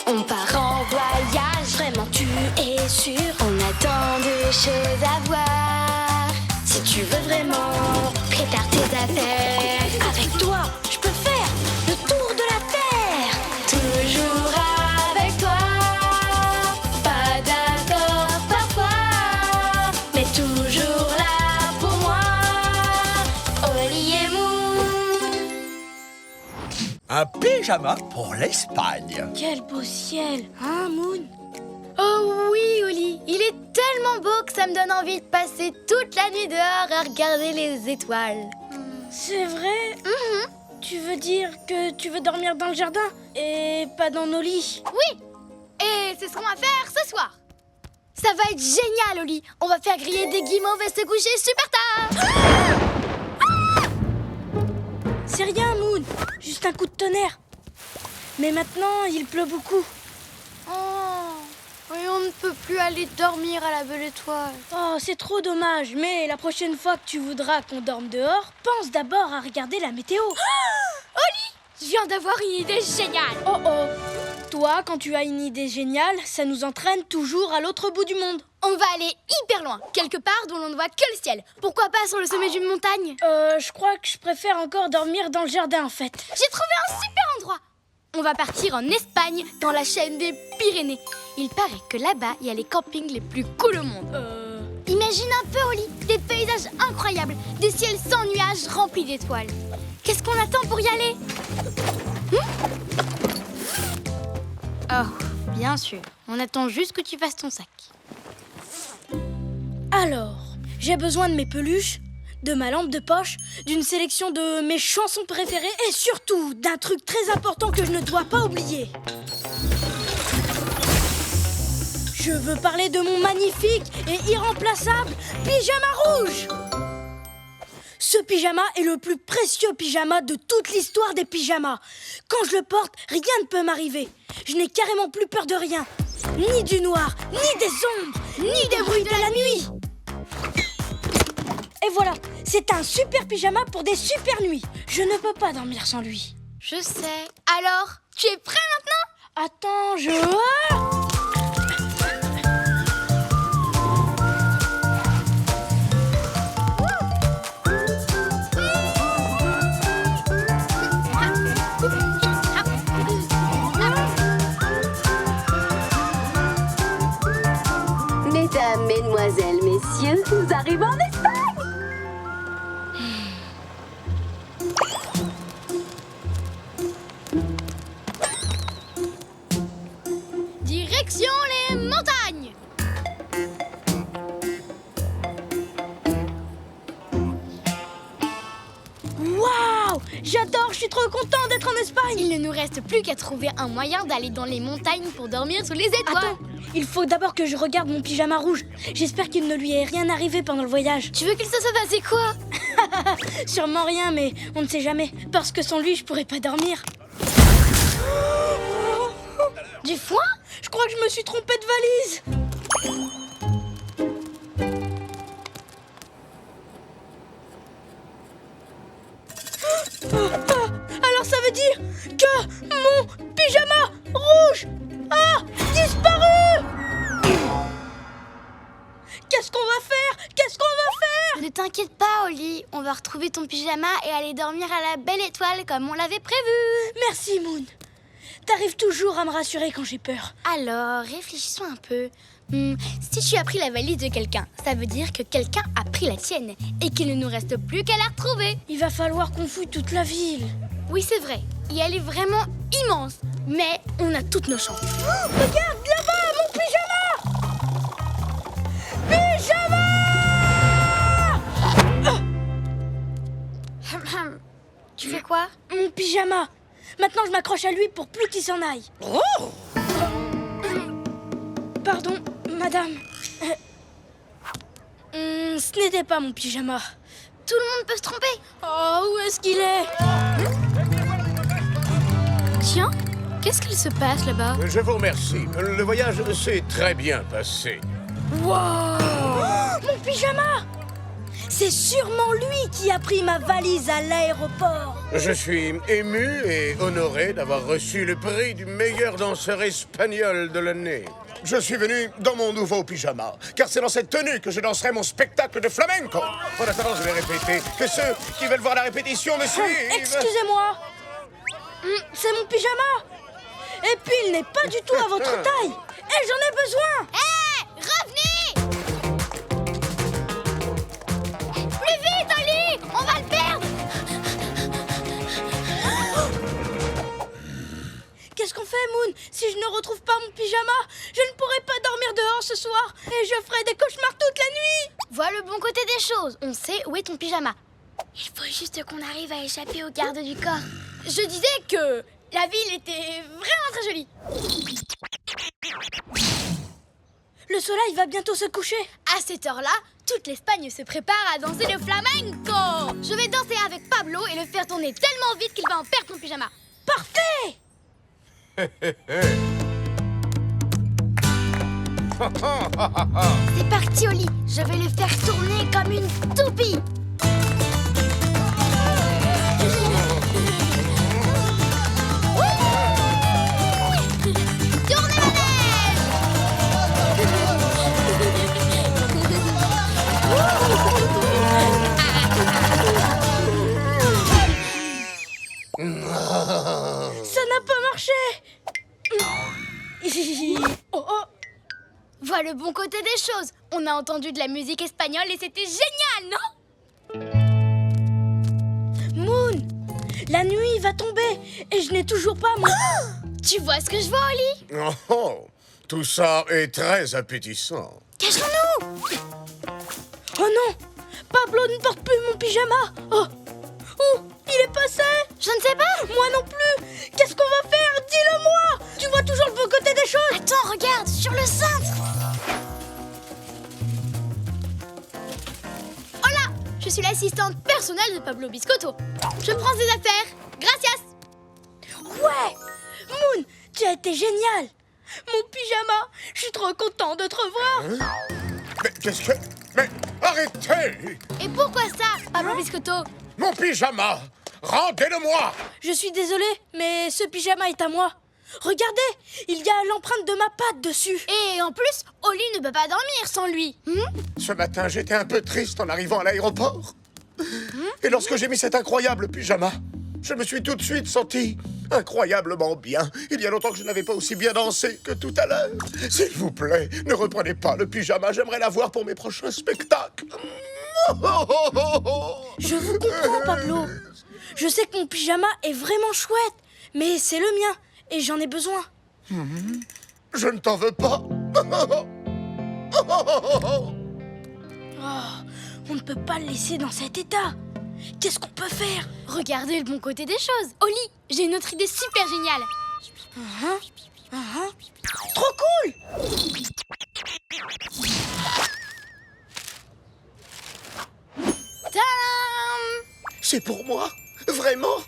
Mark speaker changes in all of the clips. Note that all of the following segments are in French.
Speaker 1: On part en voyage, vraiment tu es sûr. On a tant de choses à voir. Si tu veux vraiment, prépare tes affaires. Avec toi, je peux faire le tour de la terre. Toujours avec toi. Pas d'accord parfois, mais toujours là pour moi. Oli et Moon.
Speaker 2: Un pyjama pour l'Espagne.
Speaker 3: Quel beau ciel, hein, Moon?
Speaker 4: Oh oui, Oli, il est tellement beau que ça me donne envie de passer toute la nuit dehors à regarder les étoiles.
Speaker 3: C'est vrai? Tu veux dire que tu veux dormir dans le jardin et pas dans nos lits?
Speaker 4: Oui, et c'est ce qu'on va faire ce soir. Ça va être génial, Oli. On va faire griller des guimauves et se coucher super tard.
Speaker 3: C'est rien, Moon, juste un coup de tonnerre. Mais maintenant, il pleut beaucoup.
Speaker 4: Oh, et on ne peut plus aller dormir à la belle étoile.
Speaker 3: Oh, c'est trop dommage, mais la prochaine fois que tu voudras qu'on dorme dehors, pense d'abord à regarder la météo.
Speaker 4: Oli, je viens d'avoir une idée géniale.
Speaker 3: Oh oh. Toi, quand tu as une idée géniale, ça nous entraîne toujours à l'autre bout du monde.
Speaker 4: On va aller hyper loin, quelque part d'où l'on ne voit que le ciel. Pourquoi pas sur le sommet d'une montagne?
Speaker 3: Je crois que je préfère encore dormir dans le jardin, en fait.
Speaker 4: J'ai trouvé un super endroit. On va partir en Espagne, dans la chaîne des Pyrénées. Il paraît que là-bas, il y a les campings les plus cool au monde. Imagine un peu, Oli, des paysages incroyables, des ciels sans nuages remplis d'étoiles. Qu'est-ce qu'on attend pour y aller? Oh, bien sûr. On attend juste que tu fasses ton sac.
Speaker 3: Alors, j'ai besoin de mes peluches, de ma lampe de poche, d'une sélection de mes chansons préférées et surtout d'un truc très important que je ne dois pas oublier. Je veux parler de mon magnifique et irremplaçable pyjama rouge. Ce pyjama est le plus précieux pyjama de toute l'histoire des pyjamas. Quand je le porte, rien ne peut m'arriver. Je n'ai carrément plus peur de rien. Ni du noir, ni des ombres, ni des bruits de la nuit. Et voilà, c'est un super pyjama pour des super nuits. Je ne peux pas dormir sans lui.
Speaker 4: Je sais. Alors, tu es prêt maintenant?
Speaker 3: Attends, je...
Speaker 5: Mesdames, mesdemoiselles, messieurs, nous arrivons en Espagne.
Speaker 4: Direction les montagnes.
Speaker 3: Waouh! J'adore, je suis trop content d'être en Espagne.
Speaker 4: Il ne nous reste plus qu'à trouver un moyen d'aller dans les montagnes pour dormir sous les étoiles.
Speaker 3: Attends, il faut d'abord que je regarde mon pyjama rouge. J'espère qu'il ne lui est rien arrivé pendant le voyage.
Speaker 4: Tu veux qu'il se soit passé quoi?
Speaker 3: Sûrement rien, mais on ne sait jamais. Parce que sans lui, je pourrais pas dormir.
Speaker 4: Du foin?
Speaker 3: Je crois que je me suis trompée de valise. Alors ça veut dire que mon pyjama rouge a disparu. Qu'est-ce qu'on va faire? Qu'est-ce qu'on va faire?
Speaker 4: Ne t'inquiète pas, Oli. On va retrouver ton pyjama et aller dormir à la belle étoile comme on l'avait prévu.
Speaker 3: Merci, Moon. T'arrives toujours à me rassurer quand j'ai peur.
Speaker 4: Alors, réfléchissons un peu. Si tu as pris la valise de quelqu'un, ça veut dire que quelqu'un a pris la tienne et qu'il ne nous reste plus qu'à la retrouver.
Speaker 3: Il va falloir qu'on fouille toute la ville.
Speaker 4: Oui, c'est vrai. Et elle est vraiment immense. Mais on a toutes nos chances.
Speaker 3: Oh, regarde, là-bas, mon pyjama! Pyjama!
Speaker 4: Tu fais quoi?
Speaker 3: Mon pyjama. Maintenant, je m'accroche à lui pour plus qu'il s'en aille.
Speaker 2: Oh!
Speaker 3: Pardon, madame. Ce n'était pas mon pyjama.
Speaker 4: Tout le monde peut se tromper.
Speaker 3: Oh, où est-ce qu'il est?
Speaker 4: Tiens, qu'est-ce qu'il se passe là-bas?
Speaker 6: Je vous remercie. Le voyage s'est très bien passé.
Speaker 3: Wow! Oh, mon pyjama! C'est sûrement lui qui a pris ma valise à l'aéroport.
Speaker 6: Je suis ému et honoré d'avoir reçu le prix du meilleur danseur espagnol de l'année. Je suis venu dans mon nouveau pyjama, car c'est dans cette tenue que je danserai mon spectacle de flamenco. En attendant, je vais répéter que ceux qui veulent voir la répétition me suivent.
Speaker 3: Excusez-moi. C'est mon pyjama. Et puis il n'est pas du tout à votre taille. Et j'en ai besoin.
Speaker 4: Hé, revenez! Plus vite, Oli! On va le perdre!
Speaker 3: Qu'est-ce qu'on fait, Moon? Si je ne retrouve pas mon pyjama, je ne pourrai pas dormir dehors ce soir. Et je ferai des cauchemars toute la nuit.
Speaker 4: Vois le bon côté des choses. On sait où est ton pyjama. Il faut juste qu'on arrive à échapper aux gardes du corps. Je disais que la ville était vraiment très jolie.
Speaker 3: Le soleil va bientôt se coucher.
Speaker 4: À cette heure-là, toute l'Espagne se prépare à danser le flamenco. Je vais danser avec Pablo et le faire tourner tellement vite qu'il va en perdre ton pyjama.
Speaker 3: Parfait.
Speaker 4: C'est parti, Oli. Je vais le faire tourner comme une toupie. Tournez
Speaker 3: Ça n'a pas marché. Oh oh.
Speaker 4: Vois le bon côté des choses. On a entendu de la musique espagnole et c'était génial, non?
Speaker 3: Moon, la nuit va tomber et je n'ai toujours pas mon...
Speaker 4: Tu vois ce que je vois, Oli?
Speaker 6: Oh, tout ça est très appétissant.
Speaker 4: Cachons-nous!
Speaker 3: Oh non, Pablo ne porte plus mon pyjama. Oh, où il est passé?
Speaker 4: Je ne sais pas.
Speaker 3: Moi non plus. Qu'est-ce qu'on va faire? Dis-le-moi. Tu vois toujours le bon côté des choses.
Speaker 4: Attends, regarde, sur le cintre. Hola, je suis l'assistante personnelle de Pablo Biscotto. Je prends ses affaires. Gracias.
Speaker 3: Ouais, Moon, tu as été génial. Mon pyjama, je suis trop content de te revoir.
Speaker 6: Mais qu'est-ce que... Mais arrêtez!
Speaker 4: Et pourquoi ça, Pablo Biscotto?
Speaker 6: Mon pyjama! Rendez-le-moi!
Speaker 3: Je suis désolée, mais ce pyjama est à moi. Regardez, il y a l'empreinte de ma patte dessus.
Speaker 4: Et en plus, Oli ne peut pas dormir sans lui.
Speaker 6: Ce matin, j'étais un peu triste en arrivant à l'aéroport. Et lorsque j'ai mis cet incroyable pyjama, je me suis tout de suite senti incroyablement bien. Il y a longtemps que je n'avais pas aussi bien dansé que tout à l'heure. S'il vous plaît, ne reprenez pas le pyjama. J'aimerais l'avoir pour mes prochains spectacles.
Speaker 3: Je vous comprends, Pablo. Je sais que mon pyjama est vraiment chouette, mais c'est le mien et j'en ai besoin.
Speaker 6: Je ne t'en veux pas.
Speaker 3: Oh, on ne peut pas le laisser dans cet état. Qu'est-ce qu'on peut faire?
Speaker 4: Regardez le bon côté des choses. Oli, j'ai une autre idée super géniale.
Speaker 3: Trop cool!
Speaker 4: Tadam!
Speaker 6: C'est pour moi? Vraiment?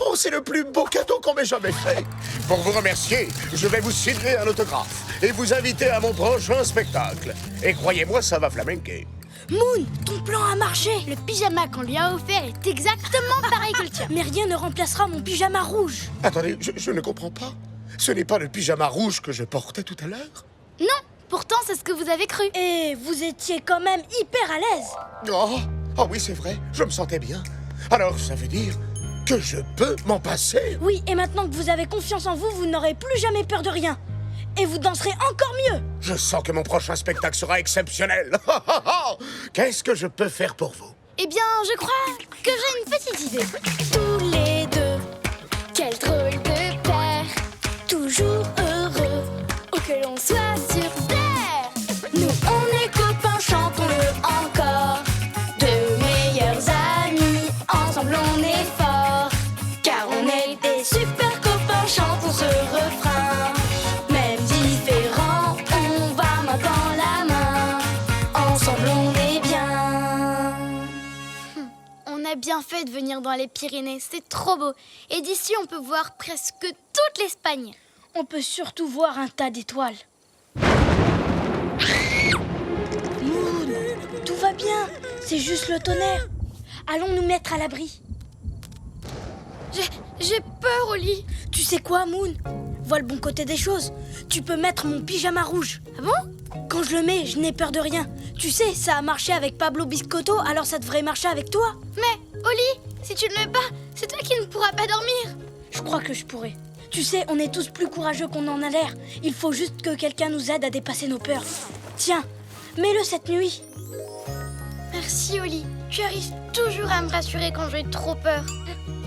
Speaker 6: Oh, c'est le plus beau cadeau qu'on m'ait jamais fait. Pour vous remercier, je vais vous signer un autographe et vous inviter à mon prochain spectacle. Et croyez-moi, ça va flamenquer.
Speaker 3: Moon, ton plan a marché.
Speaker 4: Le pyjama qu'on lui a offert est exactement pareil que le tien.
Speaker 3: Mais rien ne remplacera mon pyjama rouge.
Speaker 6: Attendez, je ne comprends pas. Ce n'est pas le pyjama rouge que je portais tout à l'heure?
Speaker 4: Non, pourtant c'est ce que vous avez cru.
Speaker 3: Et vous étiez quand même hyper à l'aise.
Speaker 6: Oh oui, c'est vrai, je me sentais bien. Alors, ça veut dire que je peux m'en passer?
Speaker 3: Oui, et maintenant que vous avez confiance en vous, vous n'aurez plus jamais peur de rien. Et vous danserez encore mieux.
Speaker 6: Je sens que mon prochain spectacle sera exceptionnel. Qu'est-ce que je peux faire pour vous?
Speaker 4: Eh bien, je crois que j'ai une petite idée.
Speaker 1: Tous les deux, quel drôle de paire, toujours heureux, où que l'on soit sur terre. Nous on est copains, chantons-le encore, de meilleurs amis, ensemble on est forts, car on est des super copains, chantons ce refrain. Même différents, on va main dans la main, ensemble on est bien.
Speaker 4: On a bien fait de venir dans les Pyrénées, c'est trop beau. Et d'ici, on peut voir presque toute l'Espagne.
Speaker 3: On peut surtout voir un tas d'étoiles. Moon, tout va bien? rien, c'est juste le tonnerre. Allons nous mettre à l'abri.
Speaker 4: J'ai peur, Oli.
Speaker 3: Tu sais quoi, Moon? Vois le bon côté des choses. Tu peux mettre mon pyjama rouge.
Speaker 4: Ah bon?
Speaker 3: Quand je le mets, je n'ai peur de rien. Tu sais, ça a marché avec Pablo Biscotto, alors ça devrait marcher avec toi.
Speaker 4: Mais, Oli, si tu ne le mets pas, c'est toi qui ne pourras pas dormir.
Speaker 3: Je crois que je pourrais. Tu sais, on est tous plus courageux qu'on en a l'air. Il faut juste que quelqu'un nous aide à dépasser nos peurs. Tiens, mets-le cette nuit.
Speaker 4: Merci, Oli. Tu arrives toujours à me rassurer quand j'ai trop peur.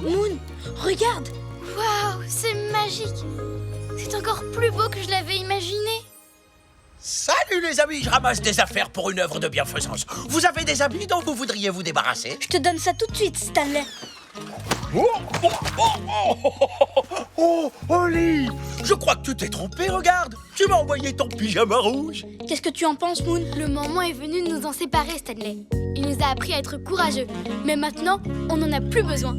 Speaker 3: Moon, regarde.
Speaker 4: Waouh, c'est magique. C'est encore plus beau que je l'avais imaginé.
Speaker 2: Salut les amis, je ramasse des affaires pour une œuvre de bienfaisance. Vous avez des habits dont vous voudriez vous débarrasser?
Speaker 3: Je te donne ça tout de suite, Stanley.
Speaker 2: Oh, Oli, je crois que tu t'es trompé, regarde. Tu m'as envoyé ton pyjama rouge.
Speaker 3: Qu'est-ce que tu en penses, Moon?
Speaker 4: Le moment est venu de nous en séparer, Stanley. Il nous a appris à être courageux. Mais maintenant, on n'en a plus besoin.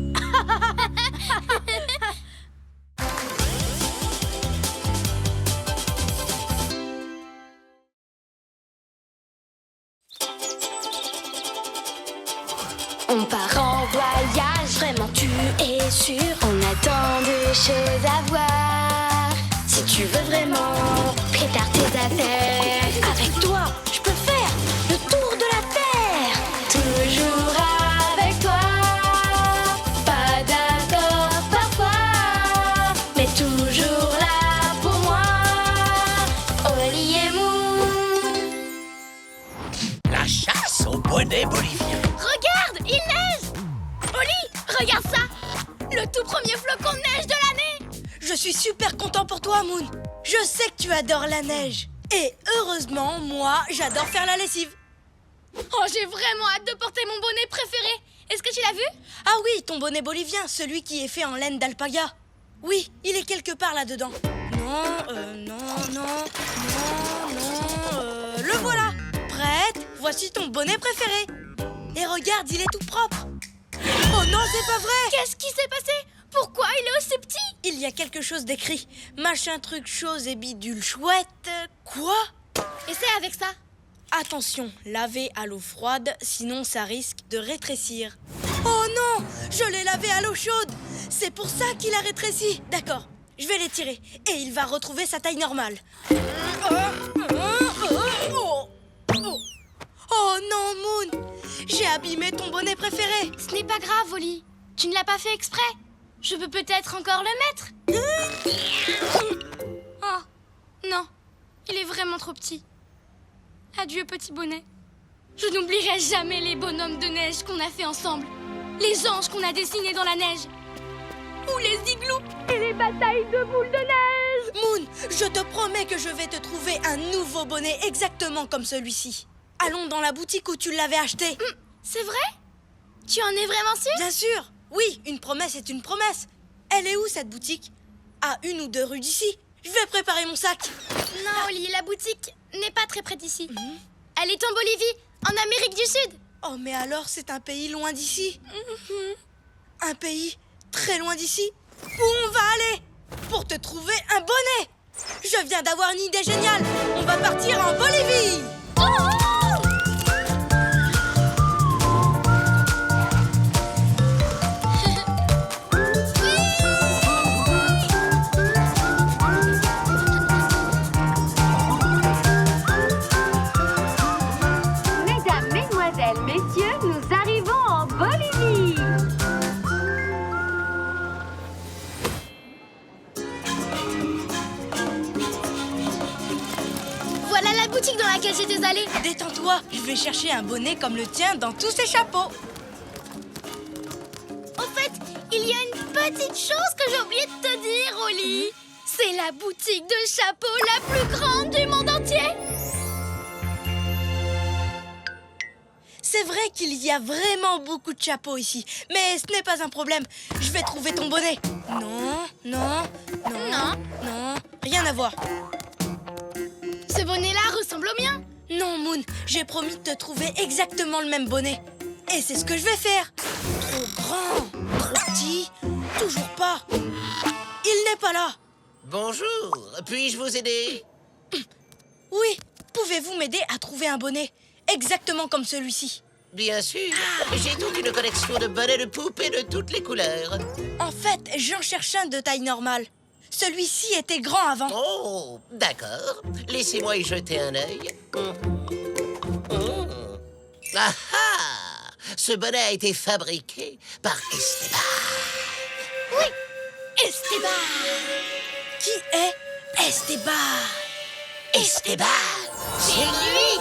Speaker 1: On part en voyage, vraiment tu es sûr. On a tant de choses à voir. Si tu veux vraiment, prépare tes affaires. Avec toi, je peux faire le tour de la terre. Toujours avec toi. Pas d'accord parfois, mais toujours là pour moi. Oli et Moon.
Speaker 2: La chasse au bonnet bolivien.
Speaker 4: Regarde, il neige! Oli, regarde ça! Le tout premier flocon de neige de l'année!
Speaker 3: Je suis super content pour toi, Moon. Je sais que tu adores la neige. Et heureusement, moi, j'adore faire la lessive.
Speaker 4: Oh, j'ai vraiment hâte de porter mon bonnet préféré! Est-ce que tu l'as vu?
Speaker 3: Ah oui, ton bonnet bolivien, celui qui est fait en laine d'alpaga. Oui, il est quelque part là-dedans. Non, le voilà. Prête? Voici ton bonnet préféré. Et regarde, il est tout propre. Oh non, c'est pas vrai!
Speaker 4: Qu'est-ce qui s'est passé? Pourquoi il est aussi petit?
Speaker 3: Il y a quelque chose d'écrit. Machin truc chose et bidule chouette. Quoi?
Speaker 4: Essaie avec ça.
Speaker 3: Attention, laver à l'eau froide, sinon ça risque de rétrécir. Oh non! Je l'ai lavé à l'eau chaude! C'est pour ça qu'il a rétréci. D'accord, je vais l'étirer et il va retrouver sa taille normale. Oh non, Moon! J'ai abîmé ton bonnet préféré.
Speaker 4: Ce n'est pas grave, Oli. Tu ne l'as pas fait exprès. Je peux peut-être encore le mettre. Oh, non. Il est vraiment trop petit. Adieu, petit bonnet. Je n'oublierai jamais les bonhommes de neige qu'on a fait ensemble. Les anges qu'on a dessinés dans la neige. Ou les igloos et les batailles de boules de neige.
Speaker 3: Moon, je te promets que je vais te trouver un nouveau bonnet exactement comme celui-ci. Allons dans la boutique où tu l'avais acheté.
Speaker 4: C'est vrai? Tu en es vraiment sûr?
Speaker 3: Bien sûr. Oui, une promesse est une promesse. Elle est où, cette boutique? À 1 ou 2 rues d'ici. Je vais préparer mon sac.
Speaker 4: Non, Oli, la boutique n'est pas très près d'ici. Elle est en Bolivie, en Amérique du Sud.
Speaker 3: Oh, mais alors, c'est un pays loin d'ici. Un pays très loin d'ici. Où on va aller pour te trouver un bonnet? Je viens d'avoir une idée géniale. On va partir en Bolivie.
Speaker 5: Mesdames, mesdemoiselles, messieurs, nous arrivons en Bolivie.
Speaker 4: Voilà la boutique dans laquelle j'étais allée.
Speaker 3: Détends-toi, je vais chercher un bonnet comme le tien dans tous ces chapeaux.
Speaker 4: Au fait, il y a une petite chose que j'ai oublié de te dire, Oli. C'est la boutique de chapeaux la plus grande du monde entier.
Speaker 3: C'est vrai qu'il y a vraiment beaucoup de chapeaux ici, mais ce n'est pas un problème. Je vais trouver ton bonnet. Non, rien à voir.
Speaker 4: Ce bonnet-là ressemble au mien.
Speaker 3: Non, Moon, j'ai promis de te trouver exactement le même bonnet. Et c'est ce que je vais faire. Trop grand, trop petit, toujours pas. Il n'est pas là.
Speaker 7: Bonjour, puis-je vous aider?
Speaker 3: Oui, pouvez-vous m'aider à trouver un bonnet exactement comme celui-ci?
Speaker 7: Bien sûr, j'ai toute une collection de bonnets de poupées de toutes les couleurs.
Speaker 3: En fait, j'en cherche un de taille normale. Celui-ci était grand avant.
Speaker 7: Oh, d'accord. Laissez-moi y jeter un œil. Ah ah! Ce bonnet a été fabriqué par Esteban.
Speaker 4: Esteban!
Speaker 3: Qui est Esteban?
Speaker 7: Esteban, c'est lui!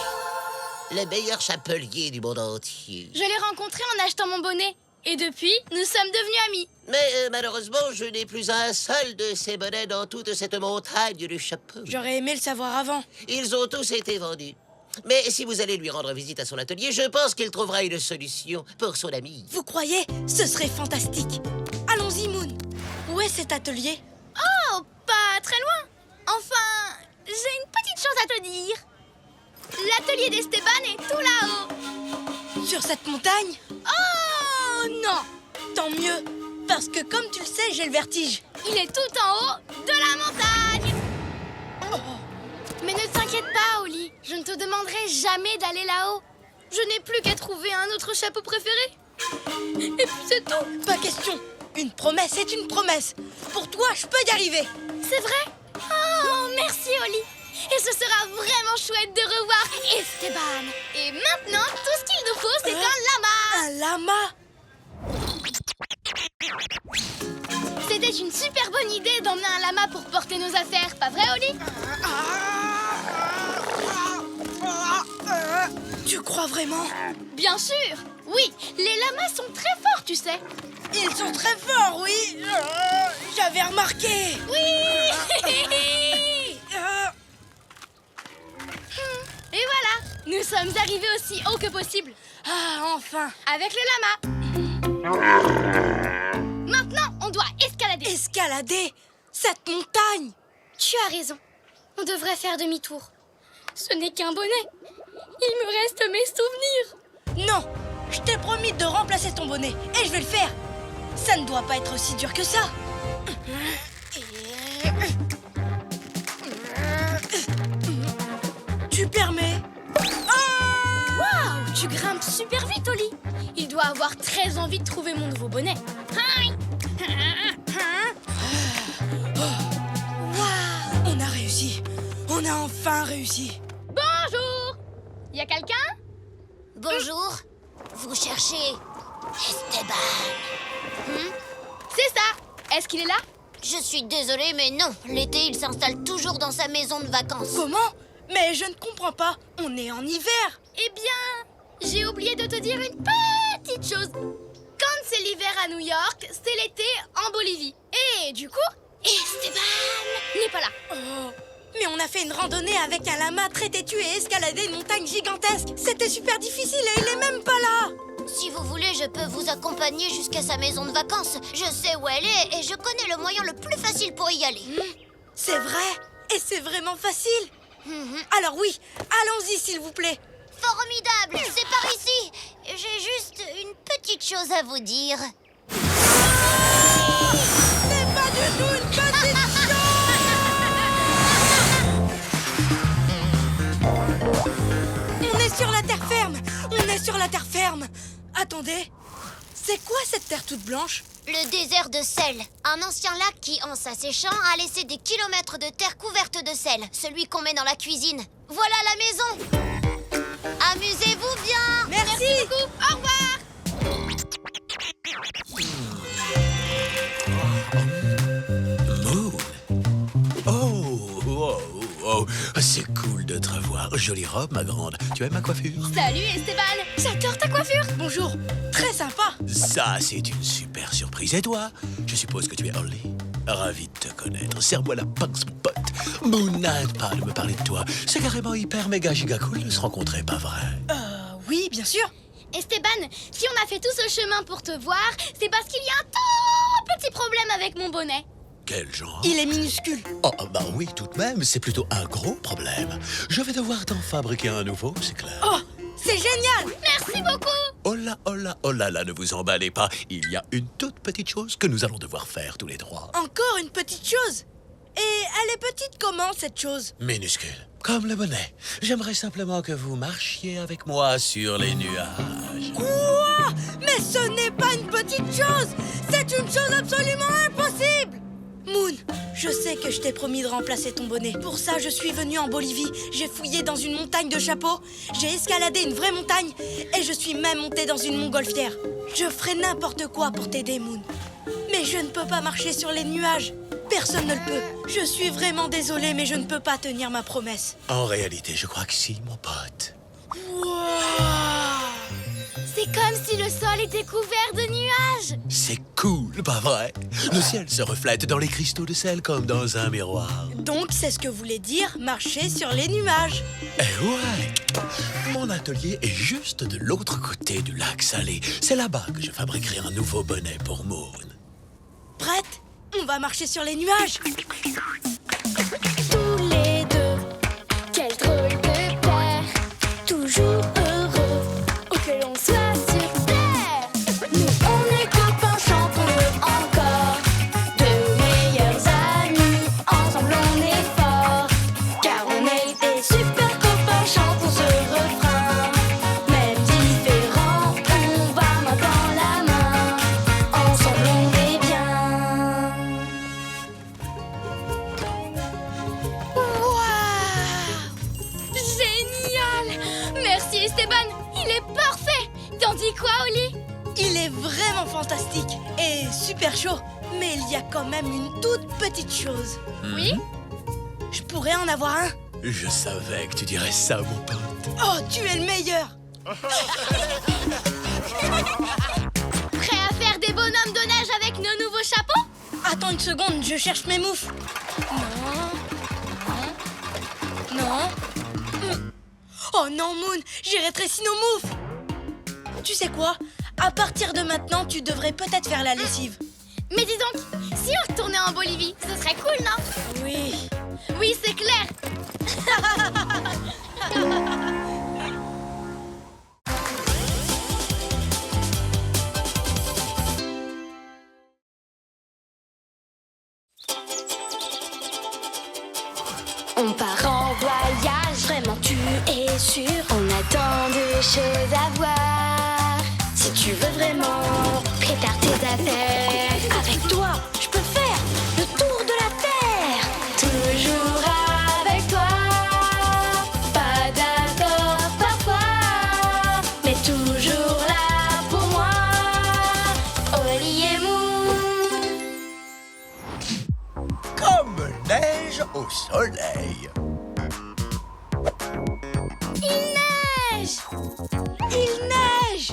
Speaker 7: Le meilleur chapelier du monde entier.
Speaker 4: Je l'ai rencontré en achetant mon bonnet. Et depuis, nous sommes devenus amis.
Speaker 7: Mais malheureusement, je n'ai plus un seul de ces bonnets dans toute cette montagne de chapeaux.
Speaker 3: J'aurais aimé le savoir avant.
Speaker 7: Ils ont tous été vendus. Mais si vous allez lui rendre visite à son atelier, je pense qu'il trouvera une solution pour son ami.
Speaker 3: Vous croyez? Ce serait fantastique. Allons-y, Moon. Où est cet atelier?
Speaker 4: Oh, pas très loin. Enfin, j'ai une petite chose à te dire. L'atelier d'Esteban est tout là-haut.
Speaker 3: Sur cette montagne?
Speaker 4: Oh non!
Speaker 3: Tant mieux, parce que comme tu le sais, j'ai le vertige.
Speaker 4: Il est tout en haut de la montagne. Mais ne t'inquiète pas, Oli. Je ne te demanderai jamais d'aller là-haut. Je n'ai plus qu'à trouver un autre chapeau préféré. Et puis c'est tout.
Speaker 3: Pas question. Une promesse est une promesse. Pour toi, je peux y arriver.
Speaker 4: C'est vrai? Oh, merci, Oli. Et ce sera vraiment chouette de revoir Esteban. Et maintenant, tout ce qu'il nous faut, c'est un lama.
Speaker 3: Un lama?
Speaker 4: C'était une super bonne idée d'emmener un lama pour porter nos affaires, pas vrai, Oli?
Speaker 3: Tu crois vraiment?
Speaker 4: Bien sûr. Oui, les lamas sont très forts, tu sais.
Speaker 3: Ils sont très forts, oui. J'avais remarqué.
Speaker 4: Oui. Et voilà, nous sommes arrivés aussi haut que possible.
Speaker 3: Ah, enfin.
Speaker 4: Avec le lama. Maintenant, on doit escalader.
Speaker 3: Escalader cette montagne.
Speaker 4: Tu as raison. On devrait faire demi-tour. Ce n'est qu'un bonnet. Il me reste mes souvenirs.
Speaker 3: Non, je t'ai promis de remplacer ton bonnet et je vais le faire. Ça ne doit pas être aussi dur que ça. Tu permets?
Speaker 4: Waouh, tu grimpes super vite, Oli. Il doit avoir très envie de trouver mon nouveau bonnet.
Speaker 3: Waouh, on a réussi. On a enfin réussi.
Speaker 4: Bonjour. Y a quelqu'un?
Speaker 1: Bonjour, vous cherchez Esteban.
Speaker 4: C'est ça. Est-ce qu'il est là?
Speaker 1: Je suis désolée, mais non. L'été, il s'installe toujours dans sa maison de vacances.
Speaker 3: Comment? Mais je ne comprends pas. On est en hiver.
Speaker 4: Eh bien, j'ai oublié de te dire une petite chose. Quand c'est l'hiver à New York, c'est l'été en Bolivie. Et du coup, Esteban n'est pas là.
Speaker 3: Oh, mais on a fait une randonnée avec un lama très têtu et escaladé une montagne gigantesque. C'était super difficile et il est même pas là.
Speaker 1: Si vous voulez, je peux vous accompagner jusqu'à sa maison de vacances. Je sais où elle est et je connais le moyen le plus facile pour y aller.
Speaker 3: C'est vrai? Et c'est vraiment facile? Alors oui, allons-y s'il vous plaît.
Speaker 1: Formidable, c'est par ici. J'ai juste une petite chose à vous dire.
Speaker 3: C'est pas du tout une petite chose. On est sur la terre ferme. On est sur la terre ferme. Attendez, c'est quoi cette terre toute blanche?
Speaker 1: Le désert de sel. Un ancien lac qui, en s'asséchant, a laissé des kilomètres de terre couverte de sel. Celui qu'on met dans la cuisine. Voilà la maison. Amusez-vous bien.
Speaker 3: Merci
Speaker 4: beaucoup. Au revoir.
Speaker 2: Moon. Oh, c'est cool de te revoir. Jolie robe, ma grande. Tu aimes ma coiffure?
Speaker 4: Salut Esteban. J'adore ta coiffure.
Speaker 3: Bonjour, très sympa.
Speaker 2: Ça, c'est une super surprise. Et toi? Je suppose que tu es Holly. Ravi de te connaître. Serre-moi la pince, mon pote. Moon n'arrête pas de me parler de toi. C'est carrément hyper méga giga cool de se rencontrer, pas vrai?
Speaker 3: Oui, bien sûr.
Speaker 4: Esteban, si on a fait tout ce chemin pour te voir, c'est parce qu'il y a un tout petit problème avec mon bonnet.
Speaker 2: Quel genre?
Speaker 3: Il est minuscule.
Speaker 2: Oh, bah oui, tout de même, c'est plutôt un gros problème. Je vais devoir t'en fabriquer un nouveau, c'est clair.
Speaker 3: Oh, c'est génial.
Speaker 4: Merci beaucoup.
Speaker 2: Oh là là, ne vous emballez pas. Il y a une toute petite chose que nous allons devoir faire tous les trois.
Speaker 3: Encore une petite chose. Et elle est petite comment, cette chose?
Speaker 2: Minuscule, comme le bonnet. J'aimerais simplement que vous marchiez avec moi sur les nuages.
Speaker 3: Quoi? Mais ce n'est pas une petite chose! C'est une chose absolument impossible! Moon, je sais que je t'ai promis de remplacer ton bonnet. Pour ça, je suis venue en Bolivie. J'ai fouillé dans une montagne de chapeaux. J'ai escaladé une vraie montagne. Et je suis même montée dans une montgolfière. Je ferai n'importe quoi pour t'aider, Moon. Mais je ne peux pas marcher sur les nuages. Personne ne le peut. Je suis vraiment désolée, mais je ne peux pas tenir ma promesse.
Speaker 2: En réalité, je crois que si, mon pote.
Speaker 3: Wow!
Speaker 4: C'est comme si le sol était couvert de nuages.
Speaker 2: C'est cool, pas vrai? Le ciel se reflète dans les cristaux de sel comme dans un miroir.
Speaker 3: Donc, c'est ce que voulait dire marcher sur les nuages.
Speaker 2: Eh ouais! Mon atelier est juste de l'autre côté du lac Salé. C'est là-bas que je fabriquerai un nouveau bonnet pour Moon.
Speaker 3: Prête? On va marcher sur les nuages.
Speaker 1: Tous les deux, quel drôle de paire, toujours heureux, où que l'on soit sur terre. Nous on est copains, chantons-le encore, de meilleurs amis, ensemble on est forts, car on est des super copains, chantons ce refrain. Même différents, on va main dans la main, ensemble on est bien.
Speaker 4: Génial! Merci Esteban, il est parfait. T'en dis quoi, Oli?
Speaker 3: Il est vraiment fantastique et super chaud. Mais il y a quand même une toute petite chose.
Speaker 4: Oui?
Speaker 3: Je pourrais en avoir un.
Speaker 2: Je savais que tu dirais ça, mon pote.
Speaker 3: Oh, tu es le meilleur.
Speaker 4: Prêt à faire des bonhommes de neige avec nos nouveaux chapeaux?
Speaker 3: Attends une seconde, je cherche mes moufles. Non. Oh non, Moon, j'ai rétréci nos moufles. Tu sais quoi? À partir de maintenant, tu devrais peut-être faire la lessive.
Speaker 4: Mais dis donc, si on retournait en Bolivie, ce serait cool, non?
Speaker 3: Oui.
Speaker 4: Oui, c'est clair.
Speaker 1: On part en voyage, vraiment tu es sûr. On a tant de choses à voir. Si tu veux vraiment, prépare tes affaires. Avec toi, je peux faire le tour de la terre. Toujours avec toi. Pas d'accord parfois, mais toujours là pour moi. Oli et Moon.
Speaker 2: Comme neige au soleil.
Speaker 4: Il neige!
Speaker 3: Il neige.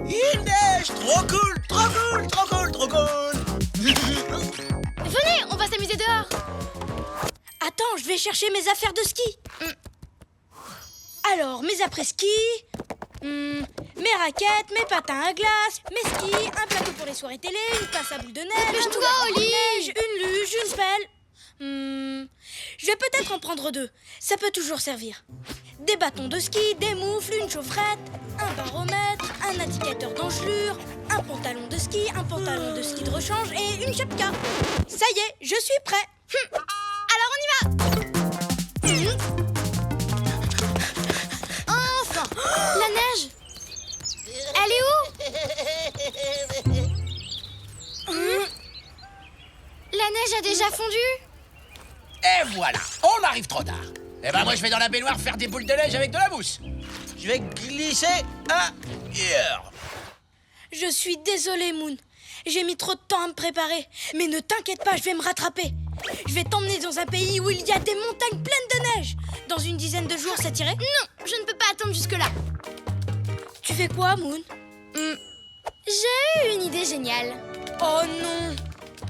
Speaker 2: Il neige! Trop cool! Trop cool! Trop cool! Trop cool!
Speaker 4: Venez, on va s'amuser dehors.
Speaker 3: Attends, je vais chercher mes affaires de ski. Alors, mes après-ski, mes raquettes, mes patins à glace, mes skis, un plateau pour les soirées télé, une pince à boules de neige,
Speaker 4: Dépêche-toi,
Speaker 3: un moulin
Speaker 4: Oli.
Speaker 3: de neige, une luge, une pelle. Je vais peut-être en prendre 2. Ça peut toujours servir. Des bâtons de ski, des moufles, une chaufferette, un baromètre, un indicateur d'engelure, un pantalon de ski de rechange et une chapka. Ça y est, je suis prêt.
Speaker 4: Alors on y va. Enfin, la neige. Elle est où? La neige a déjà fondu?
Speaker 8: Et voilà, on arrive trop tard. Eh ben moi je vais dans la baignoire faire des boules de neige avec de la mousse. Je vais glisser ailleurs.
Speaker 3: Je suis désolée, Moon. J'ai mis trop de temps à me préparer. Mais ne t'inquiète pas, je vais me rattraper. Je vais t'emmener dans un pays où il y a des montagnes pleines de neige. Dans une dizaine de jours, ça t'irait?
Speaker 4: Non, je ne peux pas attendre jusque-là.
Speaker 3: Tu fais quoi, Moon?
Speaker 4: J'ai eu une idée géniale.
Speaker 3: Oh non!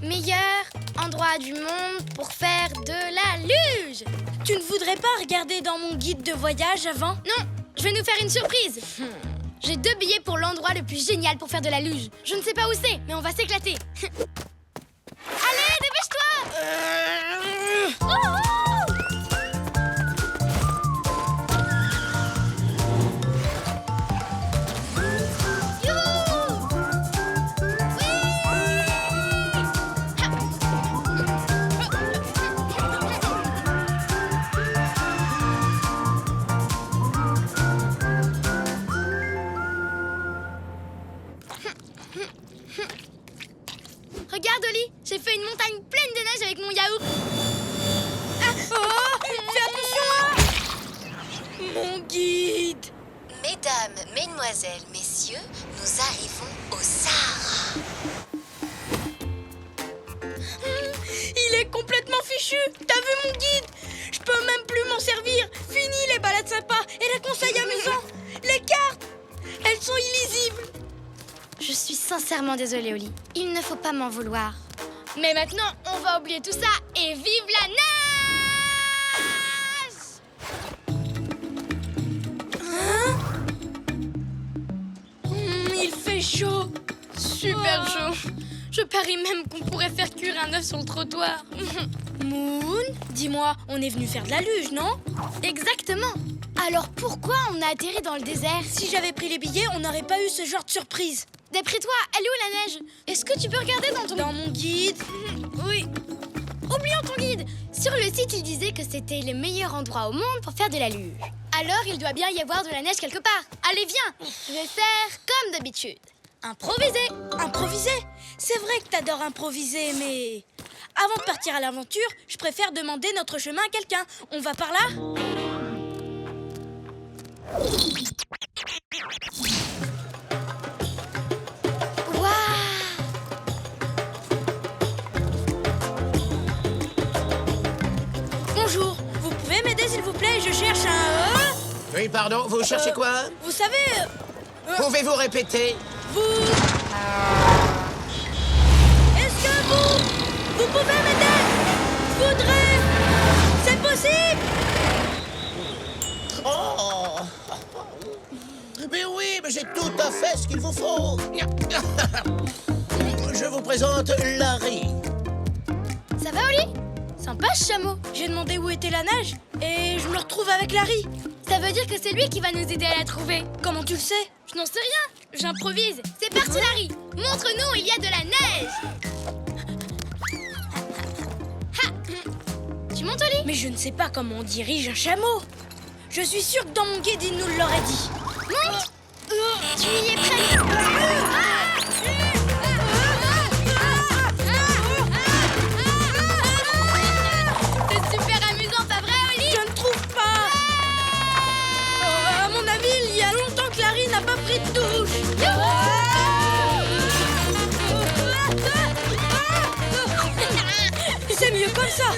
Speaker 4: Meilleur endroit du monde pour faire de la luge.
Speaker 3: Tu ne voudrais pas regarder dans mon guide de voyage avant?
Speaker 4: Non, je vais nous faire une surprise. J'ai 2 billets pour l'endroit le plus génial pour faire de la luge. Je ne sais pas où c'est, mais on va s'éclater. Allez, dépêche-toi! Oh, oh.
Speaker 5: Mesdemoiselles, messieurs, nous arrivons au Sahara.
Speaker 3: Il est complètement fichu. T'as vu mon guide? Je peux même plus m'en servir. Fini les balades sympas et les conseils amusants. Les cartes, elles sont illisibles.
Speaker 4: Je suis sincèrement désolée, Oli. Il ne faut pas m'en vouloir. Mais maintenant, on va oublier tout ça et vive la neige!
Speaker 3: Il fait chaud.
Speaker 4: Super chaud. Je parie même qu'on pourrait faire cuire un œuf sur le trottoir.
Speaker 3: Moon, dis-moi, on est venu faire de la luge, non?
Speaker 4: Exactement. Alors pourquoi on a atterri dans le désert?
Speaker 3: Si j'avais pris les billets, on n'aurait pas eu ce genre de surprise.
Speaker 4: D'après toi, elle est où la neige? Est-ce que tu peux regarder
Speaker 3: Dans mon guide?
Speaker 4: Oui. Oublions ton guide. Sur le site, il disait que c'était le meilleur endroit au monde pour faire de la luge. Alors, il doit bien y avoir de la neige quelque part. Allez, viens. Je vais faire comme d'habitude. Improviser.
Speaker 3: Improviser? C'est vrai que t'adores improviser, mais... Avant de partir à l'aventure, je préfère demander notre chemin à quelqu'un. On va par là? Bonjour, vous pouvez m'aider s'il vous plaît? Je cherche un...
Speaker 7: Oui, pardon, vous cherchez quoi?
Speaker 3: Vous savez...
Speaker 7: Pouvez-vous répéter?
Speaker 3: Vous... Est-ce que vous pouvez m'aider? Je voudrais... C'est possible?
Speaker 7: Oh! Mais oui, mais j'ai tout à fait ce qu'il vous faut. Je vous présente Larry.
Speaker 4: Ça va, Oli? Sympa, ce chameau.
Speaker 3: J'ai demandé où était la neige et je me retrouve avec Larry.
Speaker 4: Ça veut dire que c'est lui qui va nous aider à la trouver.
Speaker 3: Comment tu le sais?
Speaker 4: Je n'en sais rien. J'improvise. C'est parti, Larry. Montre-nous où il y a de la neige. Ha. Tu montes, Oli?
Speaker 3: Mais je ne sais pas comment on dirige un chameau. Je suis sûre que dans mon guide, il nous l'aurait dit.
Speaker 4: Monte. Tu y es prêt? C'est super amusant, pas vrai, Oli?
Speaker 3: Je ne trouve pas. À mon avis, il y a longtemps que Larry n'a pas pris de douche. C'est mieux comme ça.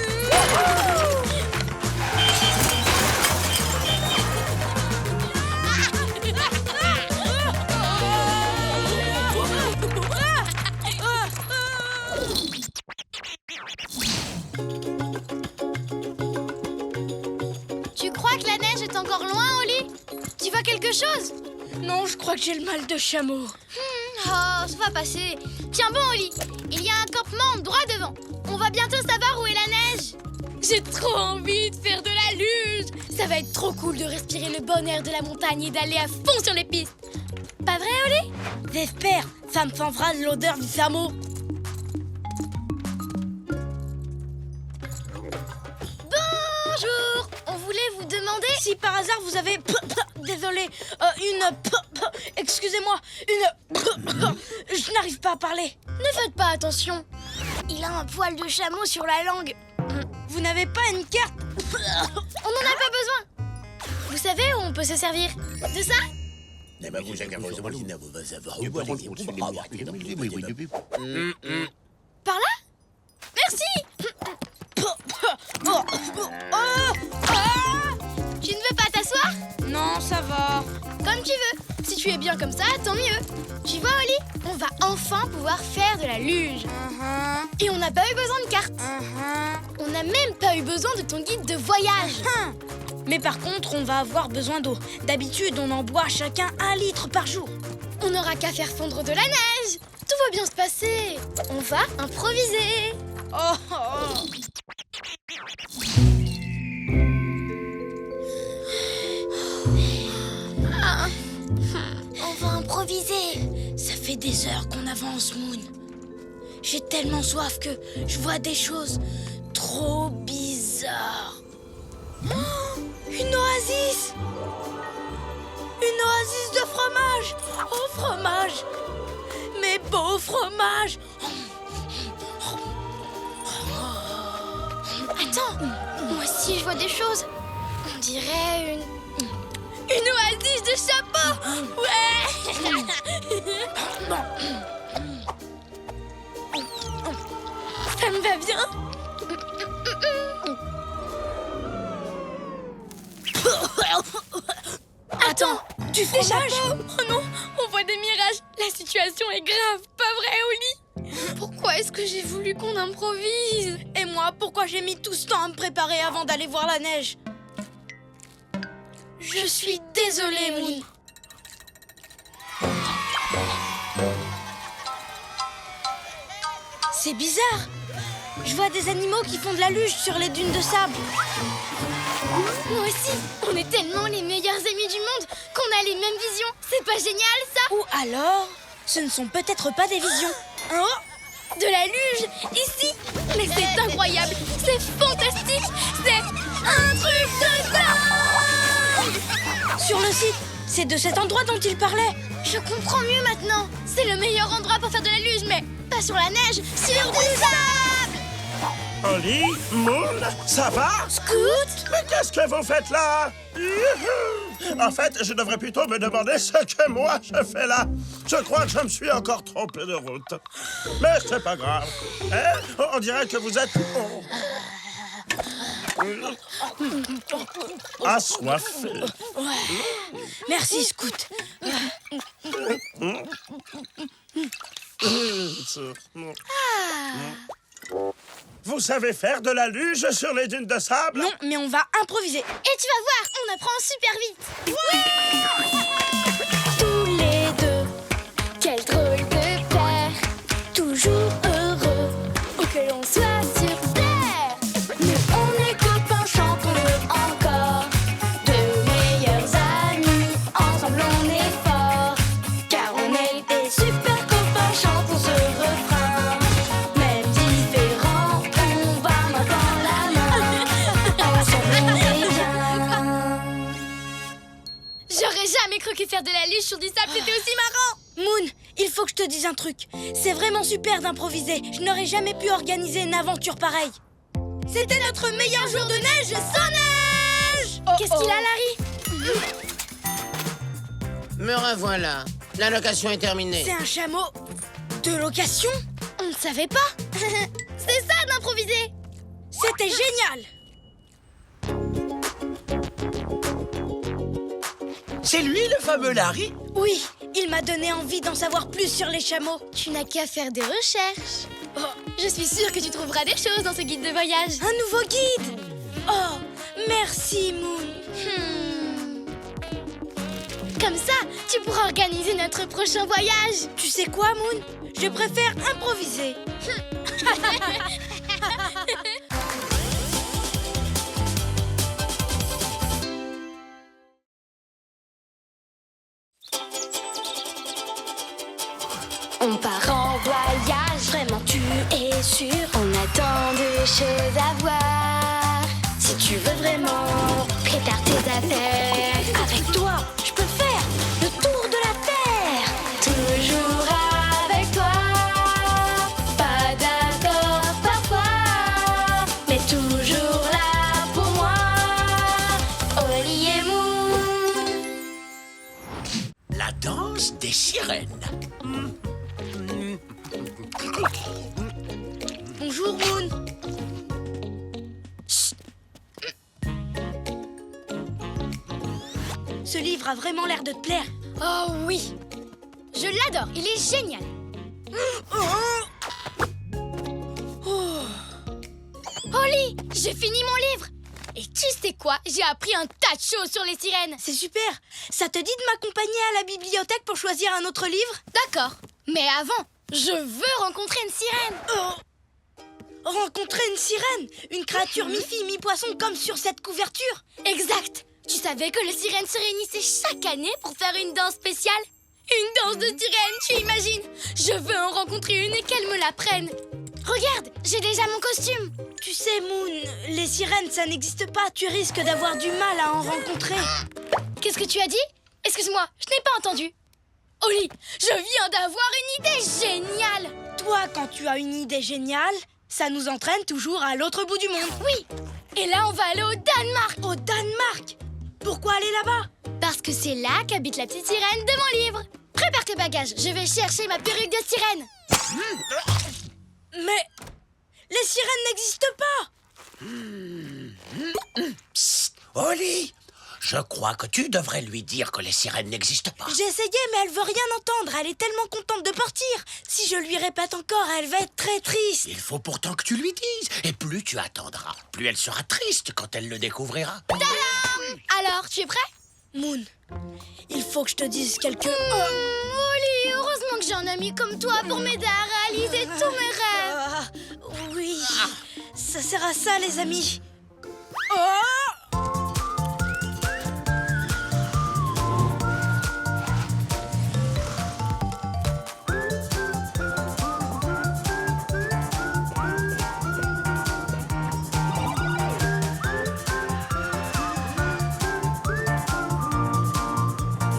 Speaker 4: Tu crois que la neige est encore loin, Oli? Tu vois quelque chose?
Speaker 3: Non, je crois que j'ai le mal de chameau.
Speaker 4: Oh, ça va passer. Tiens bon, Oli, il y a un campement droit devant. On va bientôt savoir où est la neige. J'ai trop envie de faire de la luge. Ça va être trop cool de respirer le bon air de la montagne et d'aller à fond sur les pistes. Pas vrai, Oli?
Speaker 3: J'espère, ça me changera de l'odeur du chameau.
Speaker 4: Bonjour. On voulait vous demander...
Speaker 3: Si par hasard vous avez... Désolé, excusez-moi, je n'arrive pas à parler.
Speaker 4: Ne faites pas attention. Il a un poil de chameau sur la langue.
Speaker 3: Vous n'avez pas une carte?
Speaker 4: On n'en a pas besoin. Vous savez où on peut se servir de ça? Par là? Merci. Tu ne veux pas t'asseoir?
Speaker 3: Non, ça va.
Speaker 4: Comme tu veux. Si tu es bien comme ça, tant mieux. Tu vois, Oli, on va enfin pouvoir faire de la luge. Et on n'a pas eu besoin de carte. On n'a même pas eu besoin de ton guide de voyage.
Speaker 3: Mais par contre, on va avoir besoin d'eau. D'habitude, on en boit chacun 1 litre par jour.
Speaker 4: On n'aura qu'à faire fondre de la neige. Tout va bien se passer. On va improviser. On va improviser.
Speaker 3: Ça fait des heures qu'on avance, Moon. J'ai tellement soif que je vois des choses trop bizarres. Une oasis! Une oasis de fromage! Oh, fromage! Mes beaux fromages!
Speaker 4: Attends, moi aussi je vois des choses. On dirait Une oasis de chapeau. Ouais. Ça me va bien.
Speaker 3: Attends, tu fais chapeau?
Speaker 4: Oh non, on voit des mirages. La situation est grave, pas vrai, Oli? Pourquoi est-ce que j'ai voulu qu'on improvise?
Speaker 3: Et moi, pourquoi j'ai mis tout ce temps à me préparer avant d'aller voir la neige?
Speaker 4: Je suis désolée, Moon.
Speaker 3: C'est bizarre. Je vois des animaux qui font de la luge sur les dunes de sable.
Speaker 4: Moi aussi, on est tellement les meilleurs amis du monde qu'on a les mêmes visions. C'est pas génial, ça?
Speaker 3: Ou alors, ce ne sont peut-être pas des visions.
Speaker 4: Oh, de la luge, ici. Mais c'est incroyable, c'est fantastique, c'est un truc de dingue.
Speaker 3: Sur le site, c'est de cet endroit dont il parlait.
Speaker 4: Je comprends mieux maintenant. C'est le meilleur endroit pour faire de la luge, mais pas sur la neige, sur du sable.
Speaker 9: Oli, Moon, ça va?
Speaker 3: Scoot?
Speaker 9: Mais qu'est-ce que vous faites là? Youhou! En fait, je devrais plutôt me demander ce que moi je fais là. Je crois que je me suis encore trompé de route. Mais c'est pas grave. Hein? On dirait que vous êtes... assoiffé.
Speaker 3: Merci, Scoot.
Speaker 9: Vous savez faire de la luge sur les dunes de sable?
Speaker 3: Non, mais on va improviser.
Speaker 4: Et tu vas voir, on apprend super vite.
Speaker 1: Tous les deux, quel drôle de paire, toujours heureux, où que l'on soit sur terre. Nous on est copains, chantons-le encore, de meilleurs amis, ensemble on est forts, car on est des super copains, chantons ce refrain. Même différents, on va main dans la main, ensemble on est bien.
Speaker 4: J'aurais jamais cru que faire de la luge sur du sable, c'était aussi marrant.
Speaker 3: Moon, il faut que je te dise un truc. C'est vraiment super d'improviser. Je n'aurais jamais pu organiser une aventure pareille. C'était notre meilleur jour de neige sans neige.
Speaker 4: Qu'est-ce qu'il a, Larry?
Speaker 7: Me revoilà. La location est terminée.
Speaker 3: C'est un chameau de location?
Speaker 4: On ne savait pas. C'est ça d'improviser.
Speaker 3: C'était génial.
Speaker 2: C'est lui, le fameux Larry?
Speaker 3: Oui, il m'a donné envie d'en savoir plus sur les chameaux.
Speaker 4: Tu n'as qu'à faire des recherches. Je suis sûre que tu trouveras des choses dans ce guide de voyage.
Speaker 3: Un nouveau guide. Oh, merci Moon.
Speaker 4: Comme ça, tu pourras organiser notre prochain voyage.
Speaker 3: Tu sais quoi Moon? Je préfère improviser.
Speaker 1: On part en voyage, vraiment tu es sûr. On a tant de choses à voir. Si tu veux vraiment, prépare tes affaires. Avec toi, je peux faire le tour de la terre. Toujours avec toi. Pas d'accord parfois, mais toujours là pour moi. Oli et Moon.
Speaker 2: La danse des sirènes.
Speaker 3: Bonjour Moon. Ce livre a vraiment l'air de te plaire.
Speaker 4: Oh oui. Je l'adore, il est génial. Oli, j'ai fini mon livre. Et tu sais quoi? J'ai appris un tas de choses sur les sirènes.
Speaker 3: C'est super. Ça te dit de m'accompagner à la bibliothèque pour choisir un autre livre?
Speaker 4: D'accord. Mais avant, je veux rencontrer une sirène.
Speaker 3: Rencontrer une sirène, une créature mi-fille, mi-poisson comme sur cette couverture.
Speaker 4: Exact. Tu savais que les sirènes se réunissaient chaque année pour faire une danse spéciale? Une danse de sirène, tu imagines? Je veux en rencontrer une et qu'elle me la prenne. Regarde, j'ai déjà mon costume.
Speaker 3: Tu sais, Moon, les sirènes, ça n'existe pas. Tu risques d'avoir du mal à en rencontrer.
Speaker 4: Qu'est-ce que tu as dit? Excuse-moi, je n'ai pas entendu. Oli, je viens d'avoir une idée géniale.
Speaker 3: Toi, quand tu as une idée géniale, ça nous entraîne toujours à l'autre bout du monde.
Speaker 4: Oui. Et là, on va aller au Danemark.
Speaker 3: Au Danemark? Pourquoi aller là-bas?
Speaker 4: Parce que c'est là qu'habite la petite sirène de mon livre. Prépare tes bagages, je vais chercher ma perruque de sirène.
Speaker 3: Mais les sirènes n'existent pas.
Speaker 8: Psst, Oli, je crois que tu devrais lui dire que les sirènes n'existent pas.
Speaker 3: J'ai essayé, mais elle veut rien entendre. Elle est tellement contente de partir. Si je lui répète encore, elle va être très triste.
Speaker 8: Il faut pourtant que tu lui dises. Et plus tu attendras, plus elle sera triste quand elle le découvrira.
Speaker 4: Tadam! Alors, tu es prêt?
Speaker 3: Moon, il faut que je te dise quelque...
Speaker 4: Oli, heureusement que j'ai un ami comme toi pour m'aider à réaliser tous mes rêves.
Speaker 3: Oui, ça sert à ça, les amis. Oh!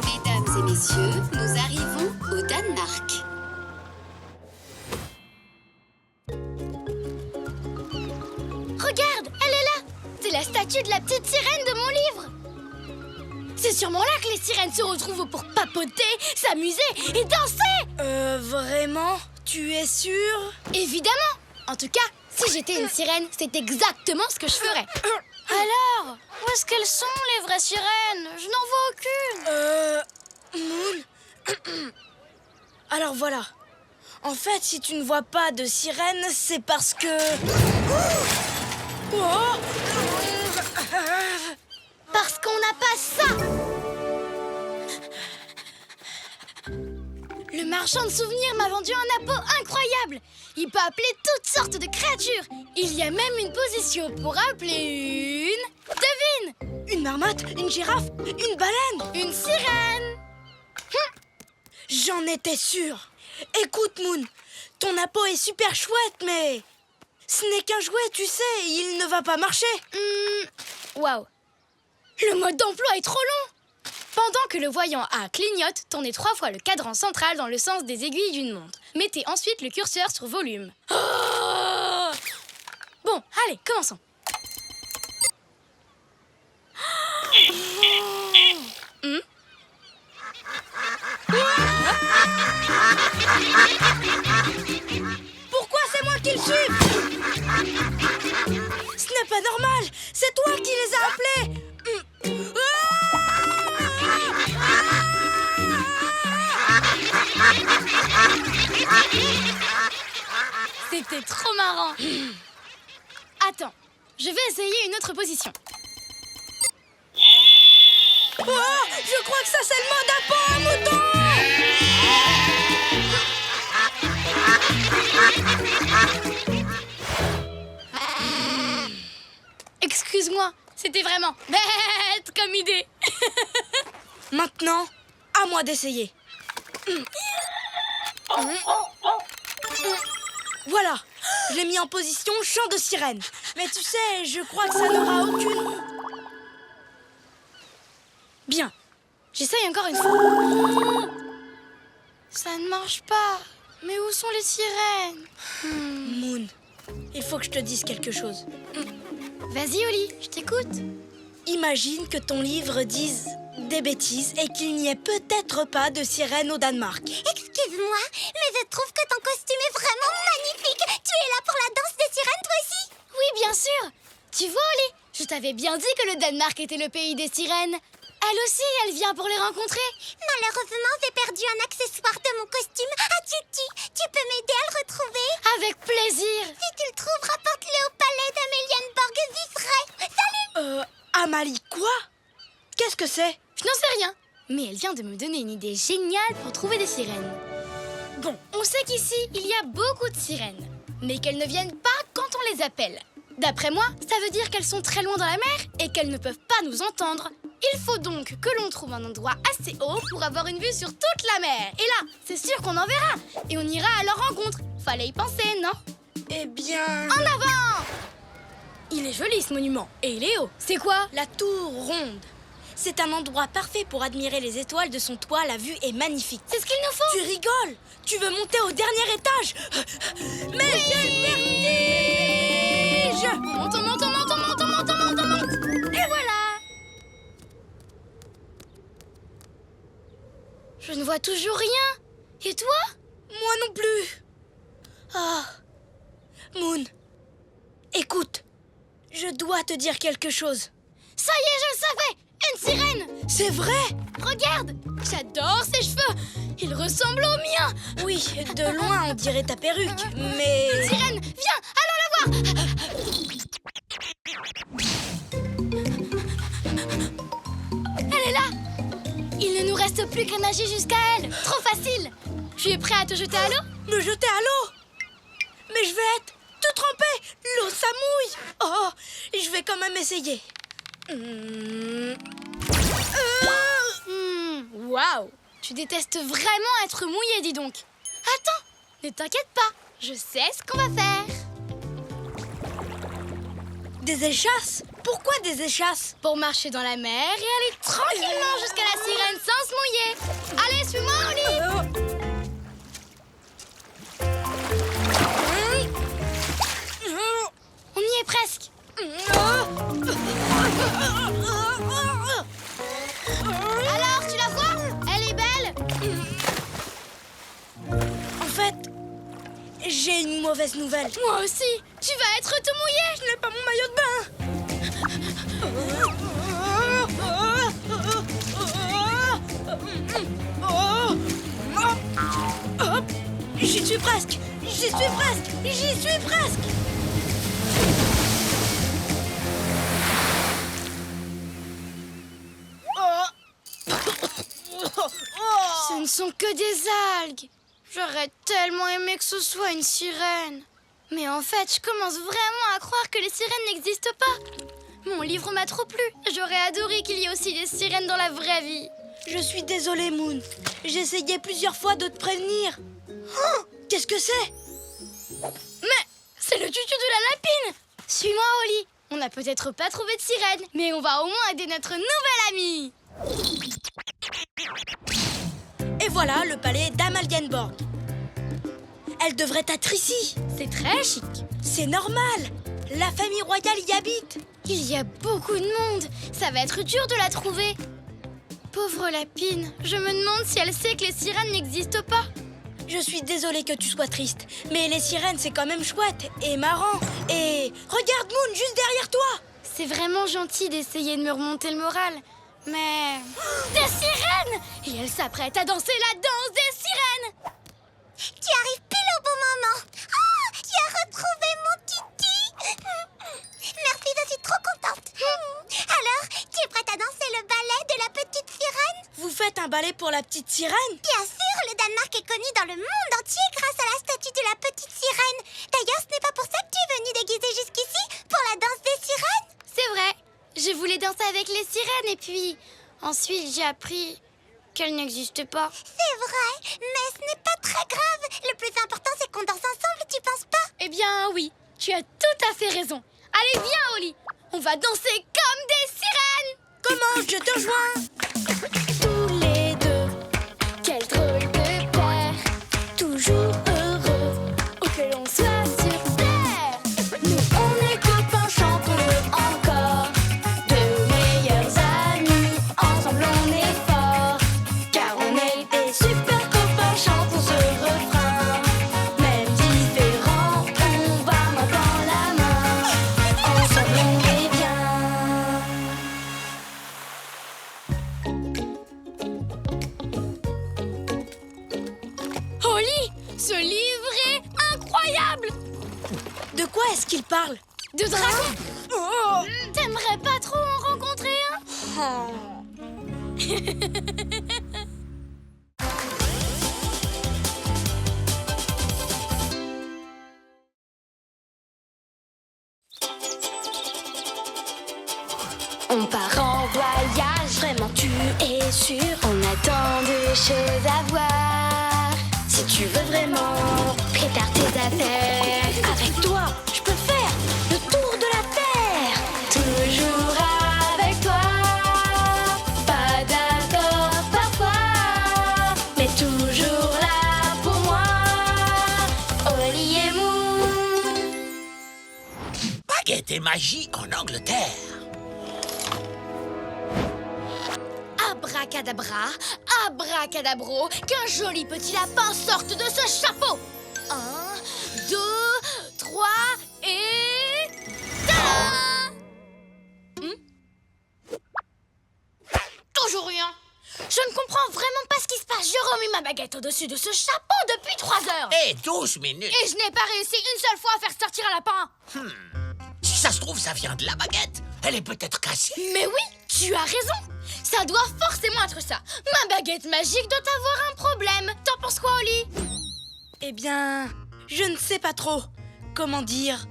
Speaker 5: Mesdames et messieurs, nous arrivons au Danemark.
Speaker 4: Regarde, elle est là. C'est la statue de la petite sirène de mon livre. C'est sûrement là que les sirènes se retrouvent pour papoter, s'amuser et danser.
Speaker 3: Vraiment? Tu es sûre?
Speaker 4: Évidemment. En tout cas, si j'étais une sirène, c'est exactement ce que je ferais. Alors, où est-ce qu'elles sont, les vraies sirènes? Je n'en vois aucune.
Speaker 3: Moon. Alors voilà. En fait, si tu ne vois pas de sirène, c'est parce que... Oh!
Speaker 4: Parce qu'on n'a pas ça. Le marchand de souvenirs m'a vendu un appôt incroyable. Il peut appeler toutes sortes de créatures. Il y a même une position pour appeler une... Devine!
Speaker 3: Une marmotte, une girafe, une baleine.
Speaker 4: Une sirène.
Speaker 3: J'en étais sûre. Écoute, Moon, ton appôt est super chouette, mais... Ce n'est qu'un jouet, tu sais, il ne va pas marcher.
Speaker 4: Waouh. Le mode d'emploi est trop long. Pendant que le voyant A clignote, tournez 3 fois le cadran central dans le sens des aiguilles d'une montre. Mettez ensuite le curseur sur volume. Oh! Bon, allez, commençons.
Speaker 3: Pourquoi c'est moi qui le suis? Ce n'est pas normal. C'est toi qui les as appelés.
Speaker 4: C'était trop marrant. Attends, je vais essayer une autre position.
Speaker 3: Oh, je crois que ça c'est le mode appôt à mouton.
Speaker 4: Excuse-moi, c'était vraiment bête comme idée.
Speaker 3: Maintenant, à moi d'essayer. Voilà, je l'ai mis en position chant de sirène. Mais tu sais, je crois que ça n'aura aucune...
Speaker 4: Bien, j'essaye encore une fois. Ça ne marche pas. Mais où sont les sirènes?
Speaker 3: Moon, il faut que je te dise quelque chose.
Speaker 4: Vas-y, Oli, je t'écoute.
Speaker 3: Imagine que ton livre dise des bêtises et qu'il n'y ait peut-être pas de sirène au Danemark.
Speaker 1: Excuse-moi, mais je trouve que ton costume est vraiment magnifique. Tu es là pour la danse des sirènes, toi aussi?
Speaker 4: Oui, bien sûr. Tu vois, Oli, je t'avais bien dit que le Danemark était le pays des sirènes. Elle aussi, elle vient pour les rencontrer.
Speaker 1: Malheureusement, j'ai perdu un accessoire de mon costume à Tutti. Tu peux m'aider à le retrouver?
Speaker 4: Avec plaisir.
Speaker 1: Si tu le trouves, rapporte-le au palais d'Amelienborg Vifray. Salut!
Speaker 3: Amalie, quoi? Qu'est-ce que c'est?
Speaker 4: Je n'en sais rien. Mais elle vient de me donner une idée géniale pour trouver des sirènes. Bon, on sait qu'ici, il y a beaucoup de sirènes. Mais qu'elles ne viennent pas quand on les appelle. D'après moi, ça veut dire qu'elles sont très loin dans la mer et qu'elles ne peuvent pas nous entendre. Il faut donc que l'on trouve un endroit assez haut pour avoir une vue sur toute la mer. Et là, c'est sûr qu'on en verra. Et on ira à leur rencontre. Fallait y penser, non?
Speaker 3: Eh bien...
Speaker 4: En avant! Il est joli ce monument. Et il est haut. C'est quoi?
Speaker 3: La tour ronde. C'est un endroit parfait pour admirer les étoiles de son toit. La vue est magnifique.
Speaker 4: C'est ce qu'il nous faut.
Speaker 3: Tu rigoles? Tu veux monter au dernier étage? Mais quel vertige!
Speaker 4: On monte, on monte, on monte, on monte, on monte, on monte. Et voilà! vois toujours rien. Et toi?
Speaker 3: Moi non plus. Ah, Moon, écoute, je dois te dire quelque chose.
Speaker 4: Ça y est, je le savais! Une sirène!
Speaker 3: C'est vrai?
Speaker 4: Regarde! J'adore ses cheveux! Ils ressemblent aux miens!
Speaker 3: Oui, de loin on dirait ta perruque, mais...
Speaker 4: Sirène, viens, allons la voir! Elle est là! Il ne nous reste plus qu'à nager jusqu'à elle! Trop facile! Tu es prêt à te jeter à l'eau?
Speaker 3: Me jeter à l'eau? Mais je vais être tout trempé! L'eau, ça mouille! Oh, je vais quand même essayer.
Speaker 4: Waouh! Tu détestes vraiment être mouillé, dis donc! Attends, ne t'inquiète pas, je sais ce qu'on va faire!
Speaker 3: Des échasses? Pourquoi des échasses?
Speaker 4: Pour marcher dans la mer et aller tranquillement jusqu'à la sirène sans se mouiller! Allez, suis-moi, Oli! On y est presque! Alors, tu la vois? Elle est belle!
Speaker 3: En fait, j'ai une mauvaise nouvelle.
Speaker 4: Moi aussi! Tu vas être tout mouillé!
Speaker 3: Je n'ai pas mon maillot de bain. J'y suis presque. J'y suis presque. J'y suis presque.
Speaker 4: Ce ne sont que des algues. J'aurais tellement aimé que ce soit une sirène. Mais en fait, je commence vraiment à croire que les sirènes n'existent pas. Mon livre m'a trop plu. J'aurais adoré qu'il y ait aussi des sirènes dans la vraie vie.
Speaker 3: Je suis désolée, Moon. J'ai essayé plusieurs fois de te prévenir. Oh, qu'est-ce que c'est?
Speaker 4: Mais c'est le tutu de la lapine. Suis-moi, Oli. On n'a peut-être pas trouvé de sirène, mais on va au moins aider notre nouvelle amie.
Speaker 3: Et voilà le palais d'Amalienborg. Elle devrait être ici.
Speaker 4: C'est très chic.
Speaker 3: C'est normal. La famille royale y habite.
Speaker 4: Il y a beaucoup de monde. Ça va être dur de la trouver. Pauvre lapine, je me demande si elle sait que les sirènes n'existent pas.
Speaker 3: Je suis désolée que tu sois triste, mais les sirènes, c'est quand même chouette et marrant. Et regarde, Moon, juste derrière toi.
Speaker 4: C'est vraiment gentil d'essayer de me remonter le moral. Mais... Des sirènes! Et elle s'apprête à danser la danse des sirènes!
Speaker 1: Tu arrives pile au bon moment. Oh, tu as retrouvé mon titi. Merci, je suis trop contente. Alors, tu es prête à danser le ballet de la petite sirène?
Speaker 3: Vous faites un ballet pour la petite sirène?
Speaker 1: Bien sûr, le Danemark est connu dans le monde entier grâce à la statue de la petite sirène. D'ailleurs, ce n'est pas pour ça que tu es venue déguisée jusqu'ici, pour la danse des sirènes.
Speaker 4: C'est vrai, je voulais danser avec les sirènes et puis... Ensuite, j'ai appris qu'elles n'existaient pas.
Speaker 1: C'est vrai, mais ce n'est pas très grave. Le plus important, c'est qu'on danse ensemble, tu penses pas?
Speaker 4: Eh bien, oui, tu as tout à fait raison. Allez, viens, Oli, on va danser comme des sirènes.
Speaker 3: Comment? Je te rejoins.
Speaker 1: Tous les deux, quel drôle de paire. Toujours heureux, où que l'on soit sur terre. Nous, on est copains, chantons-le encore. Deux meilleurs amis, ensemble on est forts. Car on est des super copains, chantons ce refrain. Même différents, on va main dans la main. Ensemble on est bien.
Speaker 4: Oli, ce livre est incroyable.
Speaker 3: De quoi est-ce qu'il parle?
Speaker 4: De dragons.
Speaker 3: Oh.
Speaker 4: T'aimerais pas trop en rencontrer un?
Speaker 1: On part en voyage, vraiment tu es sûr. On a tant de choses à voir. Si tu veux vraiment, prépare tes affaires. Avec toi, je peux faire le tour de la terre. Toujours avec toi. Pas d'accord parfois, mais toujours là pour moi. Oli et Moon.
Speaker 8: Baguette et magie en Angleterre.
Speaker 4: Abracadabra, abracadabro, qu'un joli petit lapin sorte de ce chapeau. 1, 2, 3 et... Tada! Toujours rien. Je ne comprends vraiment pas ce qui se passe. Je remue ma baguette au-dessus de ce chapeau depuis 3 heures.
Speaker 8: Et 12 minutes.
Speaker 4: Et je n'ai pas réussi une seule fois à faire sortir un lapin.
Speaker 8: Si ça se trouve, ça vient de la baguette. Elle est peut-être cassée.
Speaker 4: Mais oui, tu as raison. Ça doit forcément être ça. Ma baguette magique doit avoir un problème. T'en penses quoi, Oli?
Speaker 3: Eh bien, je ne sais pas trop. Comment dire?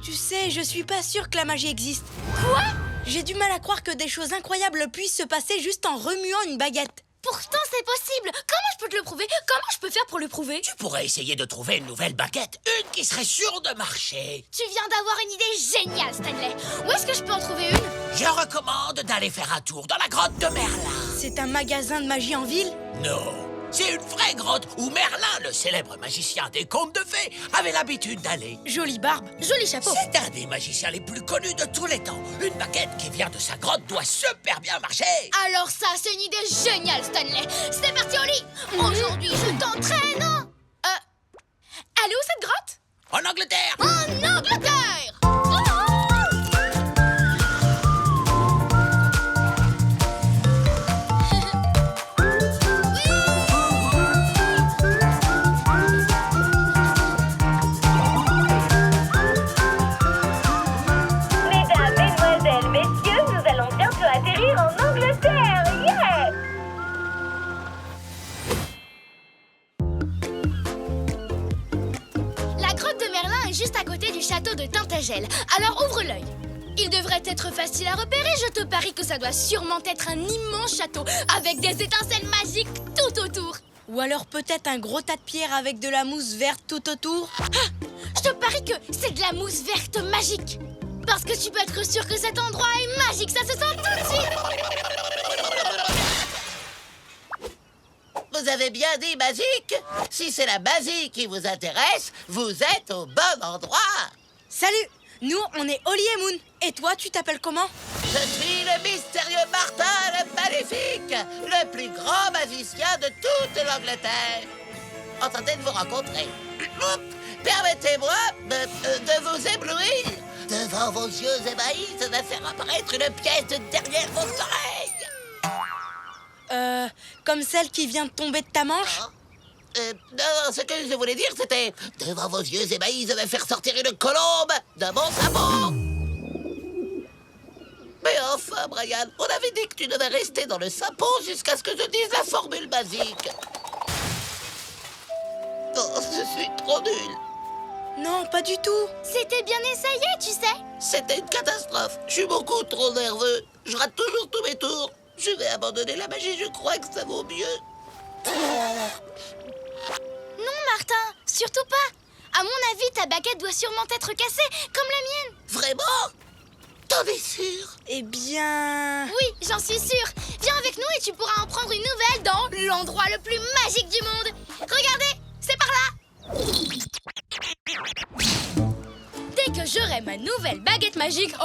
Speaker 3: Tu sais, je suis pas sûre que la magie existe.
Speaker 4: Quoi?
Speaker 3: J'ai du mal à croire que des choses incroyables puissent se passer juste en remuant une baguette.
Speaker 4: Pourtant, c'est possible. Comment je peux te le prouver? Comment je peux faire pour le prouver?
Speaker 8: Tu pourrais essayer de trouver une nouvelle baguette. Une qui serait sûre de marcher.
Speaker 4: Tu viens d'avoir une idée géniale, Stanley. Où est-ce que je peux en trouver une?
Speaker 8: Je recommande d'aller faire un tour dans la grotte de Merlin.
Speaker 3: C'est un magasin de magie en ville?
Speaker 8: Non, c'est une vraie grotte où Merlin, le célèbre magicien des contes de fées, avait l'habitude d'aller.
Speaker 3: Jolie barbe.
Speaker 4: Joli chapeau.
Speaker 8: C'est un des magiciens les plus connus de tous les temps. Une baguette qui vient de sa grotte doit super bien marcher.
Speaker 4: Alors ça, c'est une idée géniale, Stanley. C'est parti, Oli. Aujourd'hui, je t'entraîne. Elle est où cette grotte?
Speaker 8: En Angleterre.
Speaker 4: En Angleterre.
Speaker 5: Mesdames, mesdemoiselles, messieurs, nous allons bientôt atterrir en Angleterre. Yeah!
Speaker 4: La grotte de Merlin est juste à côté du château de Tintagel. Alors ouvre l'œil. Il devrait être facile à repérer. Je te parie que ça doit sûrement être un immense château avec des étincelles magiques tout autour.
Speaker 3: Ou alors peut-être un gros tas de pierres avec de la mousse verte tout autour.
Speaker 4: Je te parie que c'est de la mousse verte magique. Parce que tu peux être sûr que cet endroit est magique. Ça se sent tout de suite.
Speaker 7: Vous avez bien dit basique. Si c'est la magie qui vous intéresse, vous êtes au bon endroit.
Speaker 3: Salut! Nous, on est Oli et Moon. Et toi, tu t'appelles comment?
Speaker 7: Je suis le mystérieux Martin le Maléfique, le plus grand magicien de toute l'Angleterre. Enchanté de vous rencontrer. Permettez-moi de vous éblouir. Devant vos yeux ébahis, je vais faire apparaître une pièce de derrière vos oreilles.
Speaker 3: Comme celle qui vient de tomber de ta manche?
Speaker 7: Non, ce que je voulais dire, c'était... Devant vos yeux ébahis, je vais faire sortir une colombe de mon sabot. Mais enfin, Brian, on avait dit que tu devais rester dans le sapot jusqu'à ce que je dise la formule basique. Oh, je suis trop nul.
Speaker 3: Non, pas du tout.
Speaker 4: C'était bien essayé, tu sais.
Speaker 7: C'était une catastrophe. Je suis beaucoup trop nerveux. Je rate toujours tous mes tours. Je vais abandonner la magie, je crois que ça vaut mieux.
Speaker 4: Non, Martin, surtout pas. À mon avis, ta baguette doit sûrement être cassée, comme la mienne.
Speaker 7: Vraiment? T'en es sûr?
Speaker 3: Eh bien...
Speaker 4: Oui, j'en suis sûre. Viens avec nous et tu pourras en prendre une nouvelle dans l'endroit le plus magique du monde. Regardez, c'est par là. Dès que j'aurai ma nouvelle baguette magique,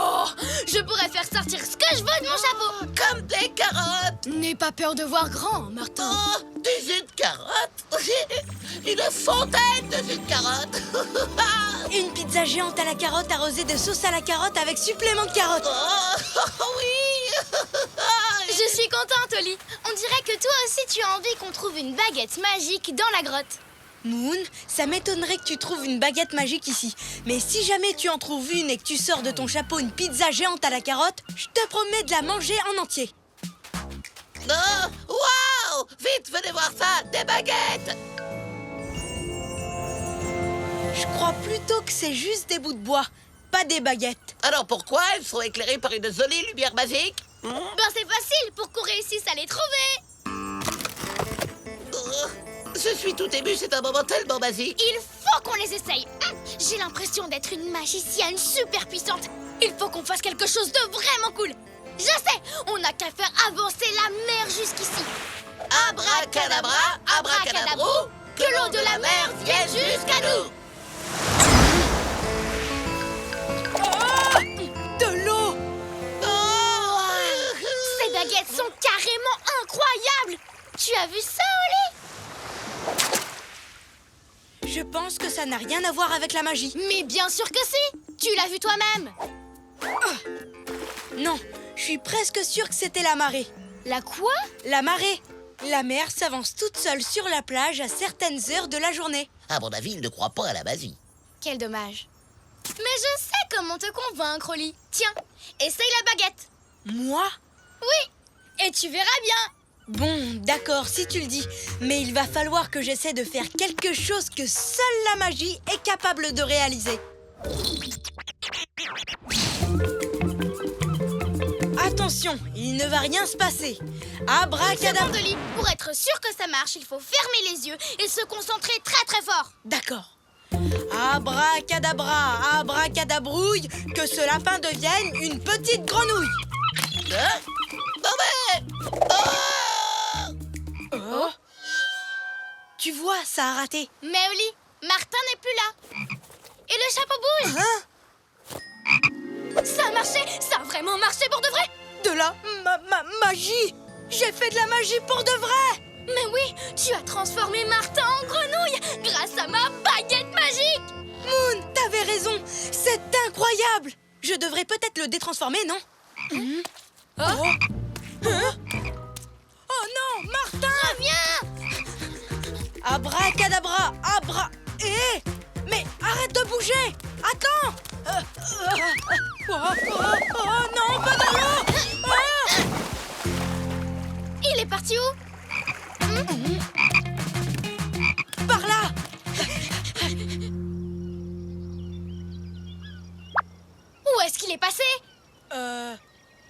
Speaker 4: je pourrai faire sortir ce que je veux de mon chapeau.
Speaker 7: Comme des carottes.
Speaker 4: N'aie pas peur de voir grand, Martin.
Speaker 7: Oh, des jus de carottes. Une fontaine de jus de carottes.
Speaker 3: Une pizza géante à la carotte arrosée de sauce à la carotte avec supplément de carotte.
Speaker 7: Oh, oui.
Speaker 4: Je suis contente, Oli. On dirait que toi aussi tu as envie qu'on trouve une baguette magique dans la grotte.
Speaker 3: Moon, ça m'étonnerait que tu trouves une baguette magique ici. Mais si jamais tu en trouves une et que tu sors de ton chapeau une pizza géante à la carotte, je te promets de la manger en entier.
Speaker 7: Non. Waouh. Vite, venez voir ça, des baguettes.
Speaker 3: Je crois plutôt que c'est juste des bouts de bois, pas des baguettes.
Speaker 7: Alors pourquoi elles sont éclairées par une jolie lumière magique?
Speaker 4: Ben c'est facile, pour qu'on réussisse à les trouver.
Speaker 7: Je suis tout ému, c'est un moment tellement basique.
Speaker 4: Il faut qu'on les essaye. J'ai l'impression d'être une magicienne super puissante. Il faut qu'on fasse quelque chose de vraiment cool. Je sais, on n'a qu'à faire avancer la mer jusqu'ici.
Speaker 7: Abracadabra, abracadabrou, que l'eau de la mer vienne jusqu'à nous.
Speaker 3: De l'eau!
Speaker 4: Ces baguettes sont carrément
Speaker 3: ça n'a rien à voir avec la magie.
Speaker 4: Mais bien sûr que si! Tu l'as vu toi-même!
Speaker 3: Non, je suis presque sûre que c'était la marée.
Speaker 4: La quoi?
Speaker 3: La marée. La mer s'avance toute seule sur la plage à certaines heures de la journée.
Speaker 7: À mon avis, il ne croit pas à la magie.
Speaker 4: Quel dommage. Mais je sais comment te convaincre, Oli. Tiens, essaye la baguette.
Speaker 3: Moi?
Speaker 4: Oui, et tu verras bien.
Speaker 3: Bon, d'accord, si tu le dis. Mais il va falloir que j'essaie de faire quelque chose que seule la magie est capable de réaliser. Attention, il ne va rien se passer. Abracadabra.
Speaker 4: Oli, pour être sûr que ça marche, il faut fermer les yeux et se concentrer très très fort.
Speaker 3: D'accord. Abracadabra, abracadabrouille, que ce lapin devienne une petite grenouille.
Speaker 7: Hein? Non mais...
Speaker 3: Oh. Tu vois, ça a raté.
Speaker 4: Mais Oli, Martin n'est plus là. Et le chapeau bouge.
Speaker 3: Hein?
Speaker 4: Ça a marché, ça a vraiment marché pour de vrai.
Speaker 3: De la magie. J'ai fait de la magie pour de vrai.
Speaker 4: Mais oui, tu as transformé Martin en grenouille grâce à ma baguette magique.
Speaker 3: Moon, t'avais raison. C'est incroyable. Je devrais peut-être le détransformer, non? Oh. Hein? Oh non, Martin!
Speaker 4: Reviens!
Speaker 3: Abracadabra, mais arrête de bouger! Attends! Oh non, pas dans l'eau!
Speaker 4: Il est parti où?
Speaker 3: Par là!
Speaker 4: Où est-ce qu'il est passé?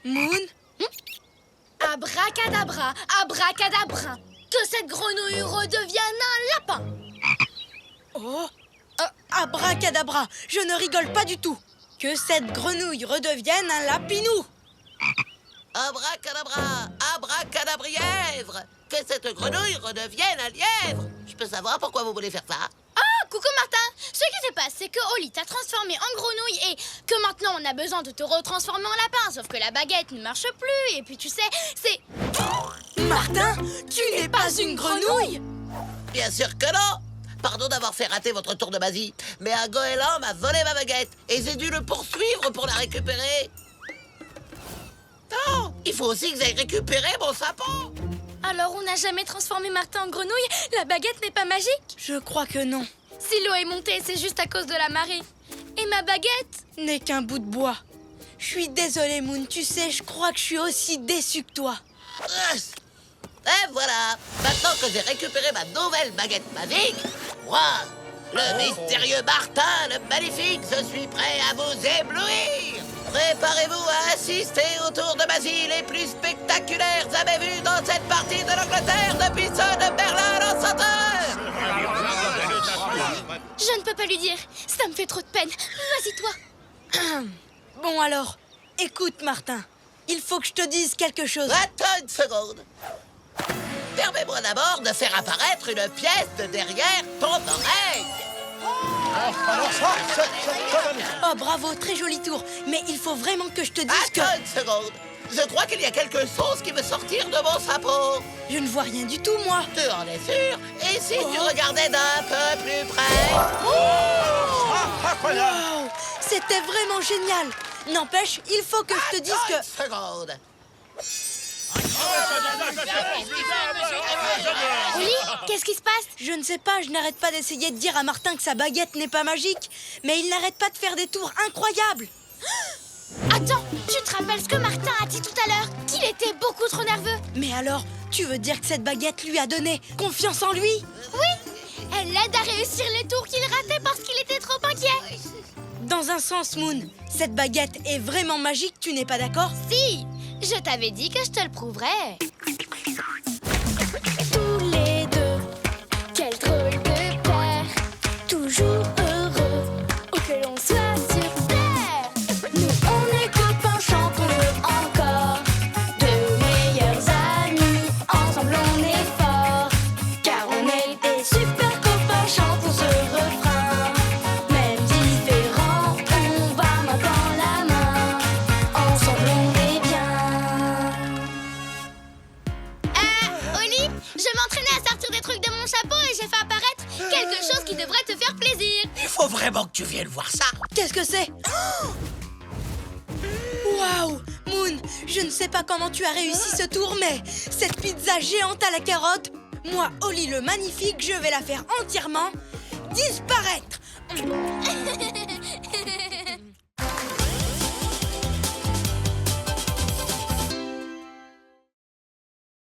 Speaker 3: Moon?
Speaker 4: Abracadabra, abracadabra. Que cette grenouille redevienne un lapin.
Speaker 3: Oh! Abracadabra, je ne rigole pas du tout. Que cette grenouille redevienne un lapinou.
Speaker 7: Abracadabra, abracadabrièvre. Que cette grenouille redevienne un lièvre. Je peux savoir pourquoi vous voulez faire ça?
Speaker 4: Ah, coucou Martin. Ce qui se passe, c'est que Oli t'a transformé en grenouille et que maintenant on a besoin de te retransformer en lapin. Sauf que la baguette ne marche plus. Et puis tu sais, c'est...
Speaker 3: Martin, tu n'es pas une grenouille.
Speaker 7: Bien sûr que non. Pardon d'avoir fait rater votre tour de magie, mais un goéland m'a volé ma baguette et j'ai dû le poursuivre pour la récupérer. Non, il faut aussi que j'aille récupérer mon sapin.
Speaker 4: Alors on n'a jamais transformé Martin en grenouille? La baguette n'est pas magique?
Speaker 3: Je crois que non.
Speaker 4: Si l'eau est montée, c'est juste à cause de la marée. Et ma baguette?
Speaker 3: N'est qu'un bout de bois. Je suis désolée, Moon. Tu sais, je crois que je suis aussi déçue que toi.
Speaker 7: Et voilà. Maintenant que j'ai récupéré ma nouvelle baguette magique, moi, le mystérieux Martin, le maléfique, je suis prêt à vous éblouir. Préparez-vous à assister au tour de magie les plus spectaculaires jamais vus dans cette partie de l'Angleterre depuis ceux de Berlin l'Enchanteur.
Speaker 4: Je ne peux pas lui dire. Ça me fait trop de peine. Vas-y, toi.
Speaker 3: Bon alors, écoute, Martin. Il faut que je te dise quelque chose.
Speaker 7: Attends une seconde. Permets-moi d'abord de faire apparaître une pièce de derrière ton oreille.
Speaker 3: Oh, bravo, très joli tour. Mais il faut vraiment que je te dise que...
Speaker 7: Attends une seconde. Je crois qu'il y a quelque chose qui veut sortir de mon sapin.
Speaker 3: Je ne vois rien du tout, moi.
Speaker 7: Tu en es sûr? Et si tu regardais d'un peu plus près?
Speaker 3: Wow, c'était vraiment génial. N'empêche, il faut que je te dise que...
Speaker 7: Attends une seconde.
Speaker 4: Oli, qu'est-ce qui se passe?
Speaker 3: Je ne sais pas, je n'arrête pas d'essayer de dire à Martin que sa baguette n'est pas magique. Mais il n'arrête pas de faire des tours incroyables.
Speaker 4: Attends, tu te rappelles ce que Martin a dit tout à l'heure? Qu'il était beaucoup trop nerveux.
Speaker 3: Mais alors, tu veux dire que cette baguette lui a donné confiance en lui?
Speaker 4: Oui, elle l'aide à réussir les tours qu'il ratait parce qu'il était trop inquiet.
Speaker 3: Dans un sens, Moon, cette baguette est vraiment magique, tu n'es pas d'accord?
Speaker 4: Si, je t'avais dit que je te le prouverais.
Speaker 1: Tous les deux, quel drôle de paire, toujours heureux, où que l'on soit sur terre. Nous on est copains, chantons-le encore, de meilleurs amis, ensemble on est forts, car on est des super copains, chantons ce refrain. Même différents, on va main dans la main, ensemble on est bien.
Speaker 4: Oli, je m'entraînais à sortir des trucs de mon chapeau et j'ai fait apparaître quelque chose qui devrait te faire plaisir.
Speaker 8: faut vraiment que tu viennes voir ça.
Speaker 3: Qu'est-ce que c'est? Waouh! Moon, je ne sais pas comment tu as réussi ce tour, mais cette pizza géante à la carotte, moi, Oli le magnifique, je vais la faire entièrement disparaître.